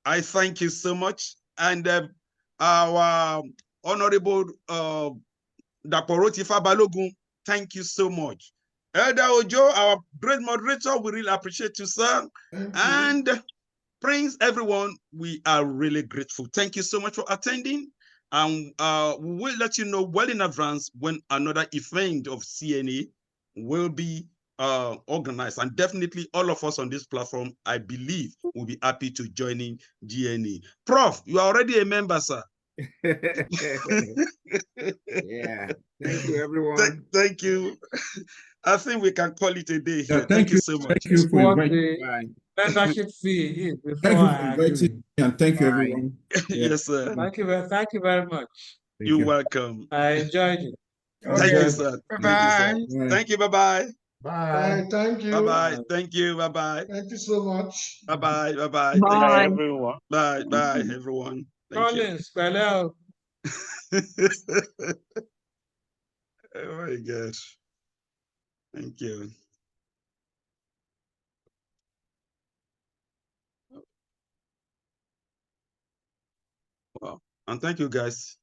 I thank you so much. And our Honorable Daporoti Fabalogun, thank you so much. Elder Ojo, our great moderator, we really appreciate you, sir. And Prince, everyone, we are really grateful. Thank you so much for attending. And we will let you know well in advance when another event of CNA will be organized, and definitely all of us on this platform, I believe, will be happy to join in GNA. Prof, you are already a member, sir. Yeah, thank you, everyone. Thank you. I think we can call it a day here. Thank you so much. Thank you for inviting me. Membership fee is before Thank you for I inviting agree. me, and thank you, everyone. Yes, sir. Thank you very much. You're welcome. I enjoyed it. Thank you, sir. Bye-bye. Thank you. Bye-bye. Bye. Thank you. Bye-bye. Thank you. Bye-bye. Thank you so much. Bye-bye. Bye-bye. Bye. Bye, everyone. Bye. Bye, everyone. Thank you. Collins, hello. Oh my gosh. Thank you. Wow. And thank you, guys.